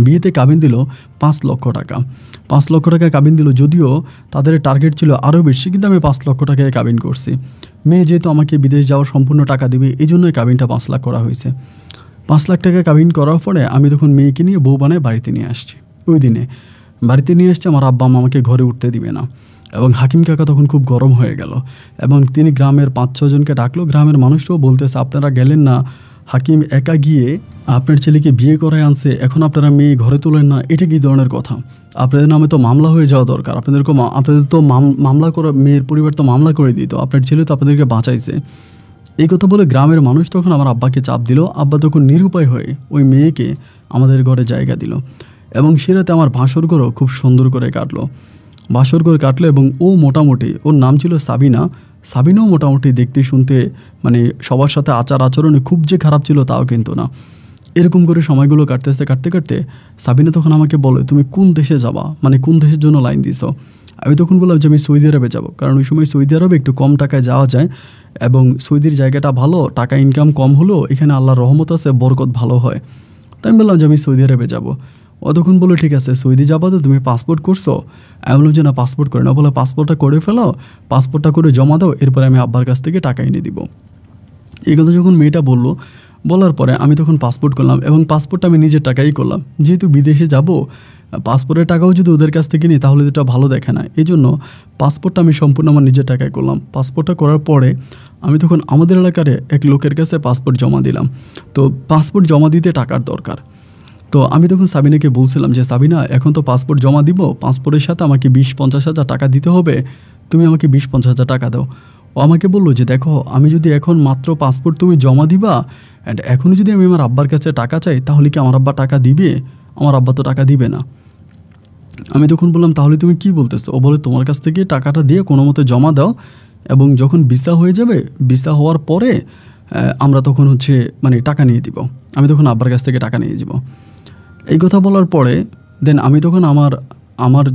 বিয়েতে কাবিন দিল 5 লক্ষ টাকা। 5 লক্ষ টাকা কাবিন দিল, যদিও তাদের টার্গেট ছিল আরও বেশি, কিন্তু আমি 5 লক্ষ টাকায় কাবিন করছি। মেয়ে যেহেতু আমাকে বিদেশ যাওয়ার সম্পূর্ণ টাকা দেবে, এই জন্যই কাবিনটা 5 লাখ করা হয়েছে। 5 লাখ টাকা কাবিন করার পরে আমি তখন মেয়েকে নিয়ে বউ বানায় বাড়িতে নিয়ে আসছি। ওই দিনে বাড়িতে নিয়ে আসছে, আমার আব্বা মা আমাকে ঘরে উঠতে দিবে না। এবং হাকিম কাকা তখন খুব গরম হয়ে গেল, এবং তিনি গ্রামের 5-6 জনকে ডাকলো। গ্রামের মানুষরাও বলতেছে আপনারা গেলেন না, হাকিম একা গিয়ে আপনার ছেলেকে বিয়ে করায় আনছে, এখন আপনারা মেয়ে ঘরে তোলেন না, এটা কী ধরনের কথা? আপনাদের নামে তো মামলা হয়ে যাওয়া দরকার, আপনাদের তো মামলা করা, মেয়ের পরিবার তো মামলা করে দিত, আপনার ছেলে তো আপনাদেরকে বাঁচাইছে। এই কথা বলে গ্রামের মানুষ তখন আমার আব্বাকে চাপ দিল। আব্বা তখন নিরুপায় হয়ে ওই মেয়েকে আমাদের ঘরে জায়গা দিল, এবং সে রাতে আমার ভাসর ঘরও খুব সুন্দর করে কাটলো। এবং ও মোটামুটি, ওর নাম ছিল সাবিনাও মোটামুটি দেখতে শুনতে মানে সবার সাথে আচরণে খুব যে খারাপ ছিল তাও কিন্তু না। এরকম করে সময়গুলো কাটতে কাটতে সাবিনা তখন আমাকে বলে তুমি কোন দেশে যাবা, মানে কোন দেশের জন্য লাইন দিছো? আমি তখন বললাম যে আমি সৌদি আরবে যাব, কারণ ওই সময় সৌদি আরবে একটু কম টাকায় যাওয়া যায় এবং সৌদির জায়গাটা ভালো, টাকা ইনকাম কম হলেও এখানে আল্লাহর রহমত আছে, বরকত ভালো হয়। তাই আমি বললাম যে আমি সৌদি আরবে যাব। ও তখন বললো ঠিক আছে, সৌদি যাবো তো তুমি পাসপোর্ট করছো? আমি বললাম যে না, পাসপোর্ট করে না। বলে পাসপোর্টটা করে ফেলো, পাসপোর্টটা করে জমা দাও, এরপরে আমি আব্বার কাছ থেকে টাকা এনে দিব। এই কথা যখন মেয়েটা বললো, বলার পরে আমি তখন পাসপোর্ট করলাম এবং পাসপোর্টটা আমি নিজের টাকাই করলাম। যেহেতু বিদেশে যাব, পাসপোর্টের টাকাও যদি ওদের কাছ থেকে নিই তাহলে এটা ভালো দেখে না, এই জন্য পাসপোর্টটা আমি সম্পূর্ণ আমার নিজের টাকায় করলাম। পাসপোর্টটা করার পরে আমি তখন আমাদের এলাকার এক লোকের কাছে পাসপোর্ট জমা দিলাম। তো পাসপোর্ট জমা দিতে টাকার দরকার। তো আমি তখন সাবিনাকে বলছিলাম যে সাবিনা, এখন তো পাসপোর্ট জমা দিব, পাসপোর্টের সাথে আমাকে 20-50 হাজার টাকা দিতে হবে, তুমি আমাকে 20-50 হাজার টাকা দাও। ও আমাকে বললো যে দেখো, আমি যদি এখন মাত্র পাসপোর্ট তুমি জমা দিবা অ্যান্ড এখনও যদি আমি আমার আব্বার কাছে টাকা চাই তাহলে কি আমার আব্বা টাকা দিবে? আমার আব্বা তো টাকা দিবে না। আমি তখন বললাম তাহলে তুমি কি বলতেছো? ও বলে তোমার কাছ থেকে টাকাটা দিয়ে কোনো মতে জমা দাও এবং যখন ভিসা হয়ে যাবে, ভিসা হওয়ার পরে আমরা তখন মানে টাকা নিয়ে দিব। আমি তখন আব্বার কাছ থেকে টাকা নিয়ে যাব। এই কথা বলার পরে দেন আমি তখন আমার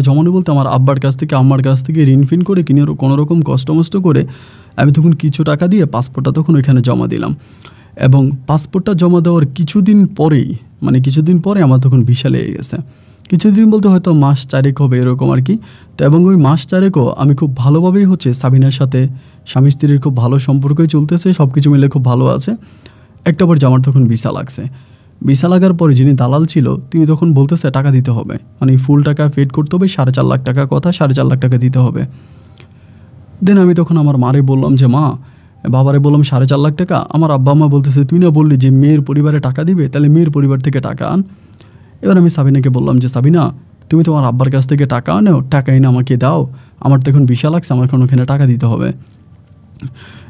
জমানো বলতে আমার আব্বার কাছ থেকে আম্মার কাছ থেকে ঋণ ফিন করে কিনে কোনো রকম কষ্ট করে আমি তখন কিছু টাকা দিয়ে পাসপোর্টটা তখন ওইখানে জমা দিলাম। এবং পাসপোর্টটা জমা দেওয়ার কিছুদিন পরে আমার তখন ভিসা লেগে গেছে। কিছুদিন বলতে হয়তো মাস 4 হবে এরকম আর কি। তো এবং ওই মাস 4 আমি খুব ভালোভাবেই সাবিনার সাথে স্বামী স্ত্রীর খুব ভালো সম্পর্কই চলতেছে, সব কিছু মিলে খুব ভালো আছে। একটা পর আমার তখন ভিসা লাগছে। ভিসা লাগার পরে যিনি দালাল ছিল তিনি তখন বলতেছে টাকা দিতে হবে, মানে ফুল টাকা পেড করতে হবে, 4.5 লাখ টাকা কথা, 4.5 লাখ টাকা দিতে হবে। দেন আমি তখন আমার মারে বললাম যে মা, বাবারে বললাম 4.5 লাখ টাকা। আমার আব্বা আম্মা বলতেছে তুই না বললি যে মেয়ের পরিবারে টাকা দিবে, তাহলে মেয়ের পরিবার থেকে টাকা আন। এবার আমি সাবিনাকে বললাম যে সাবিনা, তুমি তোমার আব্বার কাছ থেকে টাকা আনো, টাকা এনে আমাকে দাও, আমার তো এখন ভিসা লাগছে, আমার এখন ওখানে টাকা দিতে হবে।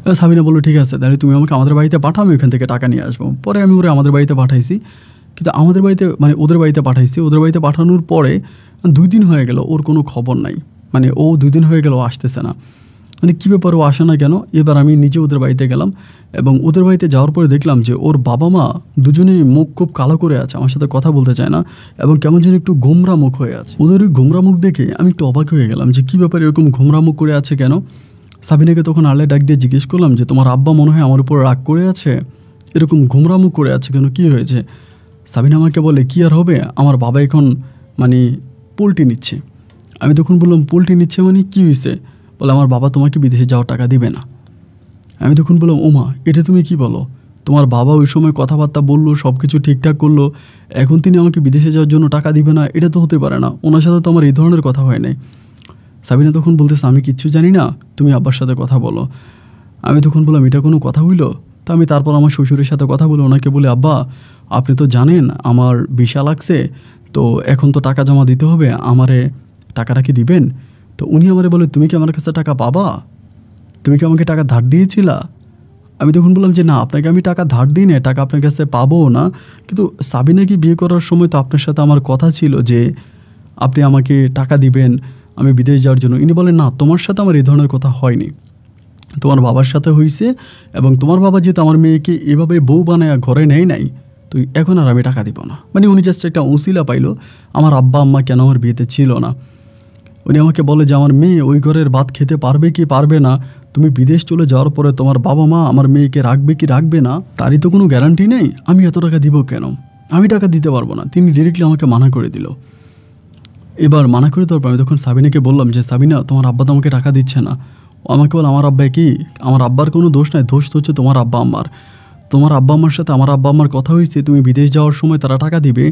এবার সাবিনা বললো ঠিক আছে, তাহলে তুমি আমাকে আমাদের বাড়িতে পাঠাও, আমি ওখান থেকে টাকা নিয়ে আসবো। পরে আমি ওরা আমাদের বাড়িতে পাঠাইছি, কিন্তু আমাদের বাড়িতে মানে ওদের বাড়িতে পাঠাইছি। ওদের বাড়িতে পাঠানোর পরে 2 দিন হয়ে গেল, ওর কোনো খবর নাই। মানে ও 2 দিন হয়ে গেল, ও আসতেছে না। মানে কী ব্যাপার, ও আসে না কেন? এবার আমি নিজে ওদের বাড়িতে গেলাম এবং ওদের বাড়িতে যাওয়ার পরে দেখলাম যে ওর বাবা মা দুজনেই মুখ খুব কালো করে আছে, আমার সাথে কথা বলতে চায় না এবং কেমন যেন একটু গোমরা মুখ হয়ে আছে। ওদের ওই গোমরা মুখ দেখে আমি একটু অবাক হয়ে গেলাম যে কী ব্যাপার, এরকম গোমরা মুখ করে আছে কেন? সাবিনাকে তখন আলে ডাক দিয়ে জিজ্ঞেস করলাম যে তোমার আব্বা মনে হয় আমার উপর রাগ করে আছে, এরকম গোমরা মুখ করে আছে কেন, কী হয়েছে? সাবিনা আমাকে বলে কী আর হবে, আমার বাবা এখন মানে পোল্ট্রি নিচ্ছে। আমি তখন বললাম পোল্ট্রি নিচ্ছে মানে কী হয়েছে? বলে আমার বাবা তোমাকে বিদেশে যাওয়ার টাকা দিবে না। আমি তখন বললাম ওমা, এটা তুমি কি বলো? তোমার বাবা ওই সময় কথাবার্তা বললো, সব কিছু ঠিকঠাক করলো, এখন তিনি আমাকে বিদেশে যাওয়ার জন্য টাকা দিবে না? এটা তো হতে পারে না, ওনার সাথে তো আমার এই ধরনের কথা হয় নাই। সাবিনা তখন বলতেছে আমি কিচ্ছু জানি না, তুমি আব্বার সাথে কথা বলো। আমি তখন বললাম এটা কোনো কথা হইলো? তো আমি তারপর আমার শ্বশুরের সাথে কথা বলে ওনাকে বলে আব্বা, আপনি তো জানেন আমার ভিসা লাগছে, তো এখন তো টাকা জমা দিতে হবে, আমারে টাকাটা কি দিবেন? তো উনি আমারে বলে তুমি কি আমার কাছে টাকা পাবা? তুমি কি আমাকে টাকা ধার দিয়েছিলা? আমি তখন বললাম যে না, আপনাকে আমি টাকা ধার দিই না, টাকা আপনার কাছে পাবো না, কিন্তু সাবিনাকে বিয়ে করার সময় তো আপনার সাথে আমার কথা ছিল যে আপনি আমাকে টাকা দিবেন আমি বিদেশ যাওয়ার জন্য। ইনি বলেন না, তোমার সাথে আমার এই ধরনের কথা হয়নি, তোমার বাবার সাথে হয়েছে এবং তোমার বাবা যেহেতু আমার মেয়েকে এভাবে বউ বানায় ঘরে নেয় নাই, তো এখন আর আমি টাকা দিব না। মানে উনি জাস্ট একটা উসিলা পাইলো, আমার আব্বা আম্মা কেন আমার বিয়েতে ছিল না। উনি আমাকে বলে যে আমার মেয়ে ওই ঘরের ভাত খেতে পারবে কি পারবে না, তুমি বিদেশ চলে যাওয়ার পরে তোমার বাবা মা আমার মেয়েকে রাখবে কি রাখবে না তারই তো কোনো গ্যারান্টি নেই, আমি এত টাকা দিব কেন? আমি টাকা দিতে পারবো না। তিনি ডিরেক্টলি আমাকে মানা করে দিল। এবার মানা করে দেওয়ার পর আমি তখন সাবিনাকে বললাম যে সাবিনা, তোমার আব্বা তো আমাকে টাকা দিচ্ছে না। ও আমাকে বলে আমার আব্বা কি? আমার আব্বার কোনো দোষ নাই, দোষ তো হচ্ছে তোমার আব্বা আম্মার। তোমার আব্বা আম্মার সাথে আমার আব্বা আম্মার কথা হয়েছে, তুমি বিদেশ যাওয়ার সময় তারা টাকা দিবে,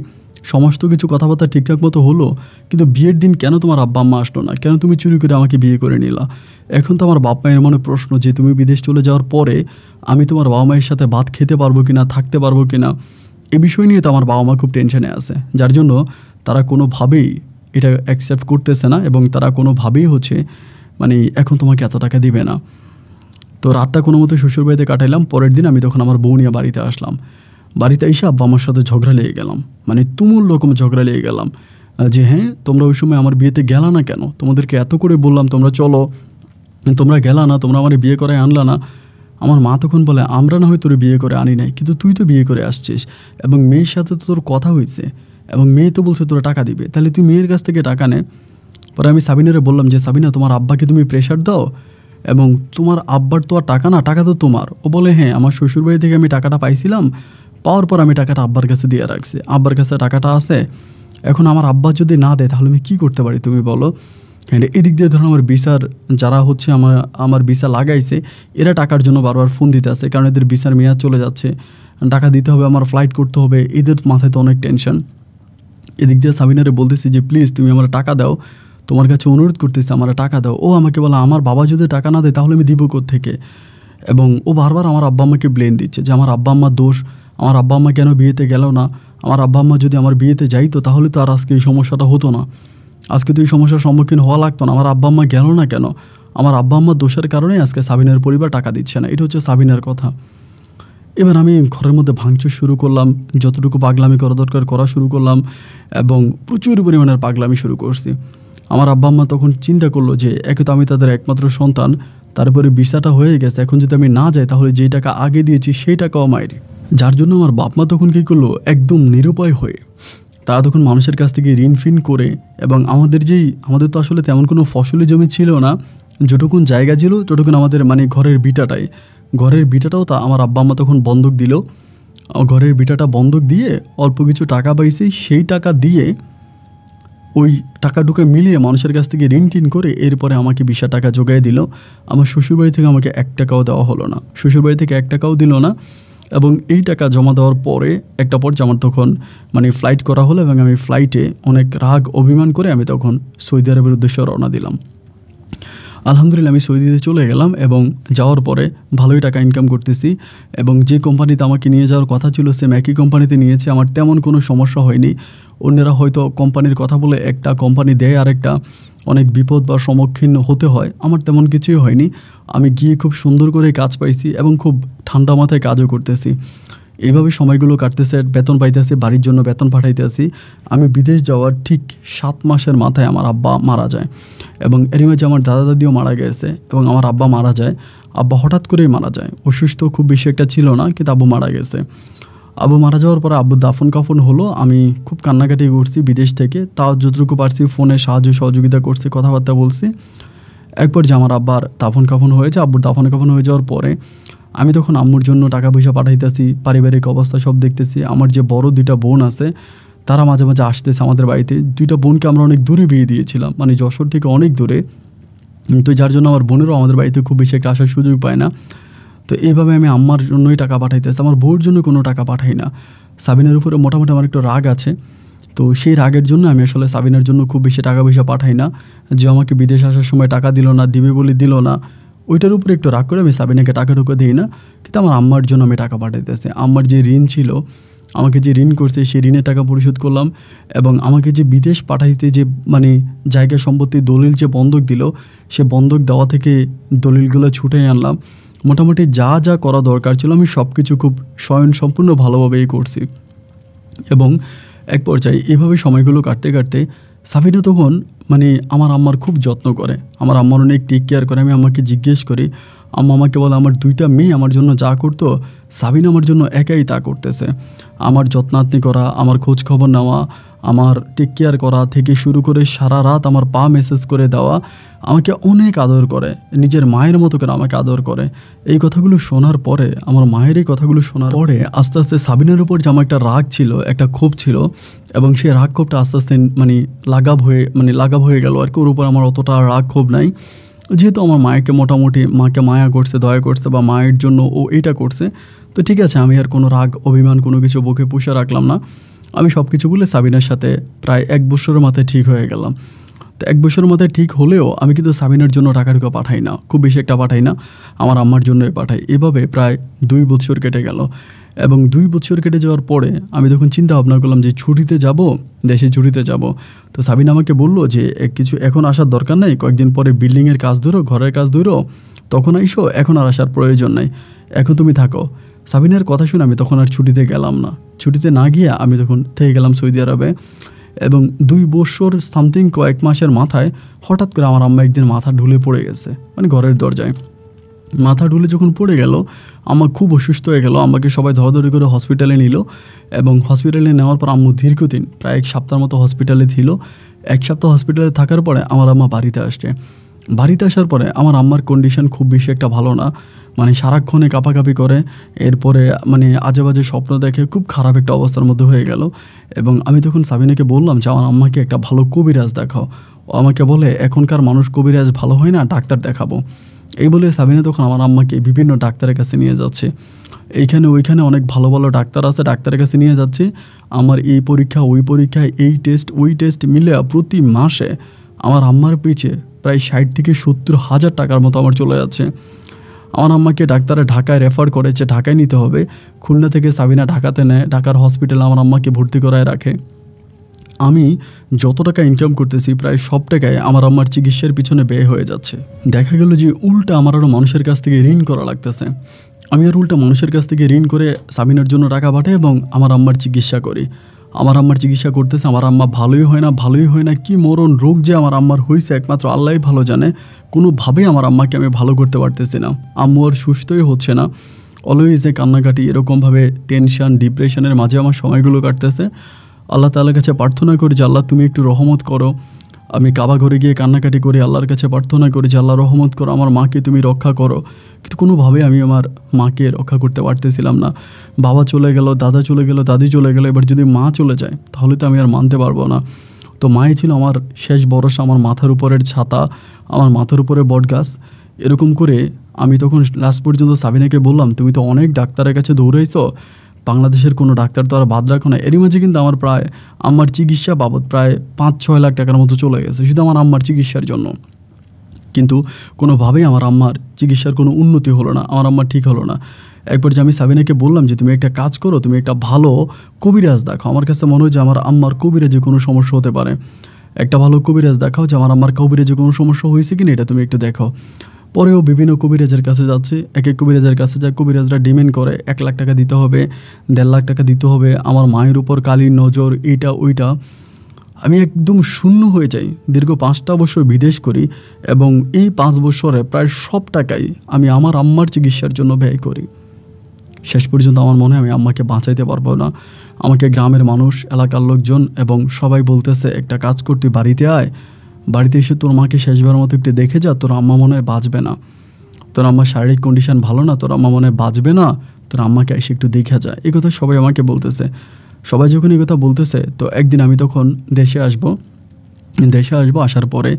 সমস্ত কিছু কথাবার্তা ঠিকঠাক মতো হলো, কিন্তু বিয়ের দিন কেন তোমার আব্বা আম্মা আসলো না? কেন তুমি চুরি করে আমাকে বিয়ে করে নিলা? এখন তো আমার বাপ মায়ের মনে প্রশ্ন যে তুমি বিদেশ চলে যাওয়ার পরে আমি তোমার বাবা মায়ের সাথে ভাত খেতে পারবো কিনা, থাকতে পারবো কিনা, এ বিষয় নিয়ে তো আমার বাবা মা খুব টেনশনে আছে, যার জন্য তারা কোনোভাবেই এটা অ্যাকসেপ্ট করতেছে না এবং তারা কোনোভাবেই মানে এখন তোমাকে এত টাকা দিবে না। তো রাতটা কোনো মতো শ্বশুরবাড়িতে কাটাইলাম। পরের দিন আমি তখন আমার বউ নিয়ে বাড়িতে আসলাম। বাড়িতে এসে আব্বা আমার সাথে ঝগড়া লেগে গেলাম, মানে তুমুল রকম ঝগড়া লেগে গেলাম যে হ্যাঁ তোমরা ওই সময় আমার বিয়েতে গেলা না কেন? তোমাদেরকে এত করে বললাম তোমরা চলো, তোমরা গেলা না, তোমরা আমার বিয়ে করে আনলা না। আমার মা তখন বলে আমরা না হয় তোর বিয়ে করে আনি নাই, কিন্তু তুই তো বিয়ে করে আসছিস এবং মেয়ের সাথে তো তোর কথা হয়েছে এবং মেয়ে তো বলছে তোরা টাকা দিবে, তাহলে তুই মেয়ের কাছ থেকে টাকা নে। পরে আমি সাবিনারে বললাম যে সাবিনা, তোমার আব্বাকে তুমি প্রেশার দাও, এবং তোমার আব্বার তো আর টাকা না, টাকা তো তোমার। ও বলে হ্যাঁ, আমার শ্বশুরবাড়ি থেকে আমি টাকাটা পাইছিলাম, পাওয়ার পর আমি টাকাটা আব্বার কাছে দিয়ে রাখছি, আব্বার কাছে টাকাটা আছে। এখন আমার আব্বা যদি না দেয় তাহলে আমি কী করতে পারি তুমি বলো। হ্যাঁ, এদিক দিয়ে ধরুন আমার ভিসার যারা হচ্ছে আমার ভিসা লাগাইছে, এরা টাকার জন্য বারবার ফোন দিতে আসে, কারণ এদের ভিসার মেয়াদ চলে যাচ্ছে, টাকা দিতে হবে, আমার ফ্লাইট করতে হবে, এদের মাথায় তো অনেক টেনশন। এদিক দিয়ে সাবিনারে বলতেছি যে প্লিজ তুমি আমার টাকা দাও, তোমার কাছে অনুরোধ করতেছি আমার টাকা দাও। ও আমাকে বলে আমার বাবা যদি টাকা না দেয় তাহলে আমি দিব কোত্থেকে। এবং ও বারবার আমার আব্বা আম্মাকে ব্লেম দিচ্ছে যে আমার আব্বা আম্মার দোষ, আমার আব্বা আম্মা কেন বিয়েতে গেল না, আমার আব্বা আম্মা যদি আমার বিয়েতে যাইতো তাহলে তো আর আজকে এই সমস্যাটা হতো না, আজকে তো এই সমস্যার সম্মুখীন হওয়া লাগতো না। আমার আব্বা আম্মা গেল না কেন, আমার আব্বা আম্মার দোষের কারণে আজকে সাবিনার পরিবার টাকা দিচ্ছে না। এটা হচ্ছে সাবিনার কথা। এবার আমি ঘরের মধ্যে ভাঙচুর শুরু করলাম, যতটুকু পাগলামি করা দরকার করা শুরু করলাম, এবং প্রচুর পরিমাণের পাগলামি শুরু করছি। আমার আব্বা আম্মা তখন চিন্তা করলো যে একে তো আমি তাদের একমাত্র সন্তান, তারপরে ভিসাটা হয়ে গেছে, এখন যদি আমি না যাই তাহলে যেই টাকা আগে দিয়েছি সেই টাকাও মায়ের। যার জন্য আমার বাপ মা তখন কী করলো, একদম নিরুপায় হয়ে তারা তখন মানুষের কাছ থেকে ঋণ ফিন করে, এবং আমাদের তো আসলে তেমন কোনো ফসলি জমি ছিল না, যেটুকুন জায়গা ছিল ততটুকুন আমাদের মানে ঘরের বিটাটাও তা আমার আব্বা আম্মা তখন বন্ধক দিল। ঘরের বিটাটা বন্ধক দিয়ে অল্প কিছু টাকা পাইছি, সেই টাকা দিয়ে ওই টাকাটুকু মিলিয়ে মানুষের কাছ থেকে ঋণ টিন করে এরপরে আমাকে 20 টাকা জোগায় দিল। আমার শ্বশুরবাড়ি থেকে আমাকে 1 টাকাও দেওয়া হলো না, শ্বশুরবাড়ি থেকে 1 টাকাও দিল না। এবং এই টাকা জমা দেওয়ার পরে একটা পর্যায়ে আমার তখন মানে ফ্লাইট করা হলো, এবং আমি ফ্লাইটে অনেক রাগ অভিমান করে আমি তখন সৌদি আরবের উদ্দেশ্যে রওনা দিলাম। আলহামদুলিল্লাহ আমি সৌদিতে চলে গেলাম, এবং যাওয়ার পরে ভালোই টাকা ইনকাম করতেছি, এবং যে কোম্পানিতে আমাকে নিয়ে যাওয়ার কথা ছিল সেম একই কোম্পানিতে নিয়েছে, আমার তেমন কোনো সমস্যা হয়নি। অন্যরা হয়তো কোম্পানির কথা বলে একটা কোম্পানি দেয় আরেকটা, অনেক বিপদ বা সম্মুখীন হতে হয়, আমার তেমন কিছুই হয়নি। আমি গিয়ে খুব সুন্দর করে কাজ পাইছি এবং খুব ঠান্ডা মাথায় কাজও করতেছি। এইভাবে সময়গুলো কাটতেছে, বেতন পাইতেছি, বাড়ির জন্য বেতন পাঠাইতেছি। আমি বিদেশ যাওয়ার ঠিক 7 মাসের মাথায় আমার আব্বা মারা যায়, এবং এরই মাঝে আমার দাদা দাদিও মারা গেছে, এবং আমার আব্বা মারা যায়। আব্বা হঠাৎ করেই মারা যায়, অসুস্থ খুব বেশি একটা ছিল না, কিন্তু আব্বু মারা গেছে। আব্বু মারা যাওয়ার পরে আব্বুর দাফন কাফন হলো, আমি খুব কান্নাকাটি করছি বিদেশ থেকে, তাও যতটুকু পারছি ফোনে সাহায্য সহযোগিতা করছি, কথাবার্তা বলছি। একবার যে আমার আব্বার দাফন কাফন হয়েছে, আব্বুর দাফন কাফন হয়ে যাওয়ার পরে আমি তখন আম্মুর জন্য টাকা পয়সা পাঠাইতেছি, পারিবারিক অবস্থা সব দেখতেছি। আমার যে বড় 2টা বোন আছে তারা মাঝে মাঝে আসতেছে আমাদের বাড়িতে। 2টা বোনকে আমরা অনেক দূরে বিয়ে দিয়েছিলাম, মানে যশোর থেকে অনেক দূরে, তো যার জন্য আমার বোনেরও আমাদের বাড়িতে খুব বেশি একটা আসার সুযোগ পায় না। তো এইভাবে আমি আম্মার জন্যই টাকা পাঠাইতেছি, আমার বউর জন্য কোনো টাকা পাঠাই না। সাবিনার উপরে মোটামুটি আমার একটু রাগ আছে, তো সেই রাগের জন্য আমি আসলে সাবিনার জন্য খুব বেশি টাকা পয়সা পাঠাই না। যে আমাকে বিদেশে আসার সময় টাকা দিল না, দিবে বলে দিল না, ওইটার উপরে একটু রাগ করে আমি সাবিনাকে টাকা ঢুকে দিই না। কিন্তু আমার আম্মার জন্য আমি টাকা পাঠাইতেছি। আম্মার যে ঋণ ছিল, আমাকে যে ঋণ করছে সেই ঋণের টাকা পরিশোধ করলাম, এবং আমাকে যে বিদেশ পাঠাইতে যে মানে জায়গা সম্পত্তি দলিল যে বন্ধক দিল, সে বন্ধক দেওয়া থেকে দলিলগুলো ছুটে আনলাম। মোটামুটি যা যা করা দরকার ছিল আমি সব কিছু খুব সম্পূর্ণ ভালোভাবেই করছি। এবং এক পর্যায়ে এভাবে সময়গুলো কাটতে কাটতে সাবিনা তখন মানে আমার আম্মার খুব যত্ন করে, আমার আম্মার অনেক টেক কেয়ার করে। আমি আম্মাকে জিজ্ঞেস করি, আম্মা আমাকে বলে আমার 2টা মেয়ে আমার জন্য যা করতো সাবিনা আমার জন্য একাই তা করতেছে। আমার যত্নাত্নি করা, আমার খোঁজ খবর নেওয়া, আমার টেক কেয়ার করা থেকে শুরু করে সারা রাত আমার পা মেসেজ করে দেওয়া, আমাকে অনেক আদর করে, নিজের মায়ের মতো করে আমাকে আদর করে। এই কথাগুলো শোনার পরে, আমার মায়ের এই কথাগুলো শোনার পরে আস্তে আস্তে সাবিনার উপর যে আমার একটা রাগ ছিল, একটা ক্ষোভ ছিল, এবং সেই রাগ ক্ষোভটা আস্তে আস্তে মানে লাগাব হয়ে গেল আর কি। ওর উপর আমার অতটা রাগ ক্ষোভ নাই, যেহেতু আমার মাকে মোটামুটি মাকে মায়া করছে, দয়া করছে, বা মায়ের জন্য ও এটা করছে, তো ঠিক আছে, আমি আর কোনো রাগ অভিমান কোনো কিছু বুকে পুষে রাখলাম না। আমি সব কিছু বলে সাবিনার সাথে প্রায় 1 বছরের মাথায় ঠিক হয়ে গেলাম। তো 1 বছরের মাথায় ঠিক হলেও আমি কিন্তু সাবিনার জন্য টাকা ঢুকা পাঠাই না, খুব বেশি একটা পাঠাই না, আমার আম্মার জন্যই পাঠাই। এভাবে প্রায় 2 বছর কেটে গেল, এবং 2 বছর কেটে যাওয়ার পরে আমি তখন চিন্তা ভাবনা করলাম যে ছুটিতে যাব, দেশে ছুটিতে যাব। তো সাবিনা আমাকে বললো যে কিছু এখন আসার দরকার নাই, কয়েকদিন পরে বিল্ডিংয়ের কাজ ধরো, ঘরের কাজ ধরো, তখন আইসো, এখন আর আসার প্রয়োজন নাই, এখন তুমি থাকো। সাবিনার কথা শুনে আমি তখন আর ছুটিতে গেলাম না। ছুটিতে না গিয়ে আমি তখন থেকে গেলাম সৌদি আরবে, এবং 2 বছর সামথিং কয়েক মাসের মাথায় হঠাৎ করে আমার আম্মা একদিন মাথা ঢুলে পড়ে গেছে, মানে ঘরের দরজায় মাথা ঢুলে যখন পড়ে গেল, আম্মা খুব অসুস্থ হয়ে গেল। আমাকে সবাই ধরাধরি করে হসপিটালে নিল, এবং হসপিটালে নেওয়ার পর আম্মু দীর্ঘদিন প্রায় 1 সপ্তাহের মতো হসপিটালে ছিল, 1 সপ্তাহ হসপিটালে থাকার পরে আমার আম্মা বাড়িতে আসছে। বাড়িতে আসার পরে আমার আম্মার কন্ডিশন খুব বেশি একটা ভালো না, মানে সারাক্ষণে কাঁপাকাঁপি করে, এরপরে মানে আজে বাজে স্বপ্ন দেখে, খুব খারাপ একটা অবস্থার মধ্যে হয়ে গেল। এবং আমি তখন সাবিনাকে বললাম যে আমার আম্মাকে একটা ভালো কবিরাজ দেখাও। ও আমাকে বলে এখনকার মানুষ কবিরাজ ভালো হয় না, ডাক্তার দেখাবো। এই বলে সাবিনা তখন আমার আম্মাকে বিভিন্ন ডাক্তারের কাছে নিয়ে যাচ্ছে। এইখানে ওইখানে অনেক ভালো ভালো ডাক্তার আছে, ডাক্তারের কাছে নিয়ে যাচ্ছি। আমার এই পরীক্ষা ওই পরীক্ষা, এই টেস্ট ওই টেস্ট মিলে প্রতি মাসে আমার আম্মার পিছে প্রায় 60 থেকে 70 হাজার টাকার মতো আমার চলে যাচ্ছে। আমার আম্মাকে ডাক্তারে ঢাকায় রেফার করেছে, ঢাকায় নিতে হবে। খুলনা থেকে সাবিনা ঢাকাতে নেয়, ঢাকার হসপিটালে আমার আম্মাকে ভর্তি করায় রাখে। আমি যত টাকা ইনকাম করতেছি প্রায় সব টাকায় আমার আম্মার চিকিৎসার পিছনে ব্যয় হয়ে যাচ্ছে। দেখা গেল যে উল্টা আমার আরও মানুষের কাছ থেকে ঋণ করা লাগতেছে। আমি আর উল্টা মানুষের কাছ থেকে ঋণ করে সাবিনার জন্য টাকা পাঠাই এবং আমার আম্মার চিকিৎসা করি। আমার আম্মার চিকিৎসা করতেছে, আমার আম্মা ভালোই হয় না। কি মরণ রোগ যে আমার আম্মার হয়েছে একমাত্র আল্লাহই ভালো জানে। কোনোভাবেই আমার আম্মাকে আমি ভালো করতে পারতেছি না। আম্মু আর সুস্থই হচ্ছে না, অলওয়েজ কান্নাকাটি, এরকমভাবে টেনশন ডিপ্রেশনের মাঝে আমার সময়গুলো কাটতেছে। আল্লাহ তাআলার কাছে প্রার্থনা করি যে আল্লাহ তুমি একটু রহমত করো। আমি কাবা ঘরে গিয়ে কান্নাকাটি করি, আল্লাহর কাছে প্রার্থনা করি যে আল্লাহ রহমত করো, আমার মাকে তুমি রক্ষা করো। কিন্তু কোনোভাবে আমি আমার মাকে রক্ষা করতে পারতেছিলাম না। বাবা চলে গেল, দাদা চলে গেল, দাদি চলে গেল, এবার যদি মা চলে যায় তাহলে তো আমি আর মানতে পারবো না। তো মাই ছিল আমার শেষ ভরসা, আমার মাথার উপরের ছাতা, আমার মাথার উপরে বটগাছ। এরকম করে আমি তখন লাস্ট পর্যন্ত সাবিনাকে বললাম তুমি তো অনেক ডাক্তারের কাছে দৌড়াইছো, বাংলাদেশের কোনো ডাক্তার তো আর বাদ রাখো না। এরই মাঝে কিন্তু আমার প্রায় আম্মার চিকিৎসা বাবদ প্রায় 5-6 লাখ টাকার মতো চলে গেছে শুধু আমার আম্মার চিকিৎসার জন্য। কিন্তু কোনোভাবেই আমার আম্মার চিকিৎসার কোনো উন্নতি হলো না, আমার আম্মা ঠিক হলো না। একবার যে আমি সাবিনাকে বললাম যে তুমি একটা কাজ করো, তুমি একটা ভালো কবিরাজ দেখাও। আমার কাছে মনে হয় যে আমার আম্মার কবিরাজে কোনো সমস্যা হতে পারে, একটা ভালো কবিরাজ দেখাও যে আমার আম্মার কবিরাজে কোনো সমস্যা হয়েছে কিনা এটা তুমি একটু দেখো। পরেও বিভিন্ন কবিরাজের কাছে যাচ্ছে, এক কবিরাজের কাছে যা কবিরাজরা ডিমেন্ড করে 1 লাখ টাকা দিতে হবে, 1.5 লাখ টাকা দিতে হবে, আমার মায়ের উপর কালির নজর, এইটা ওইটা। আমি একদম শূন্য হয়ে যাই। দীর্ঘ 5টা বছর বিদেশ করি এবং এই 5 বছরে প্রায় সব টাকাই আমি আমার আম্মার চিকিৎসার জন্য ব্যয় করি। শেষ পর্যন্ত আমার মনে হয় আমি আম্মাকে বাঁচাইতে পারবো না। আমাকে গ্রামের মানুষ, এলাকার লোকজন এবং সবাই বলতেছে একটা কাজ করতে, বাড়িতে আয়, বাড়িতে এসে তোর মাকে শেষবার মতো একটু দেখে যা, তোর আম্মা মনে হয় বাঁচবে না, তোর আম্মার শারীরিক কন্ডিশন ভালো না, তোর আম্মা মনে হয় বাঁচবে না, তোর আম্মাকে এসে একটু দেখে যায়। এই কথা সবাই আমাকে বলতেছে। সবাই যখন এই কথা বলতেছে তো একদিন আমি তখন দেশে আসবো, আসার পরে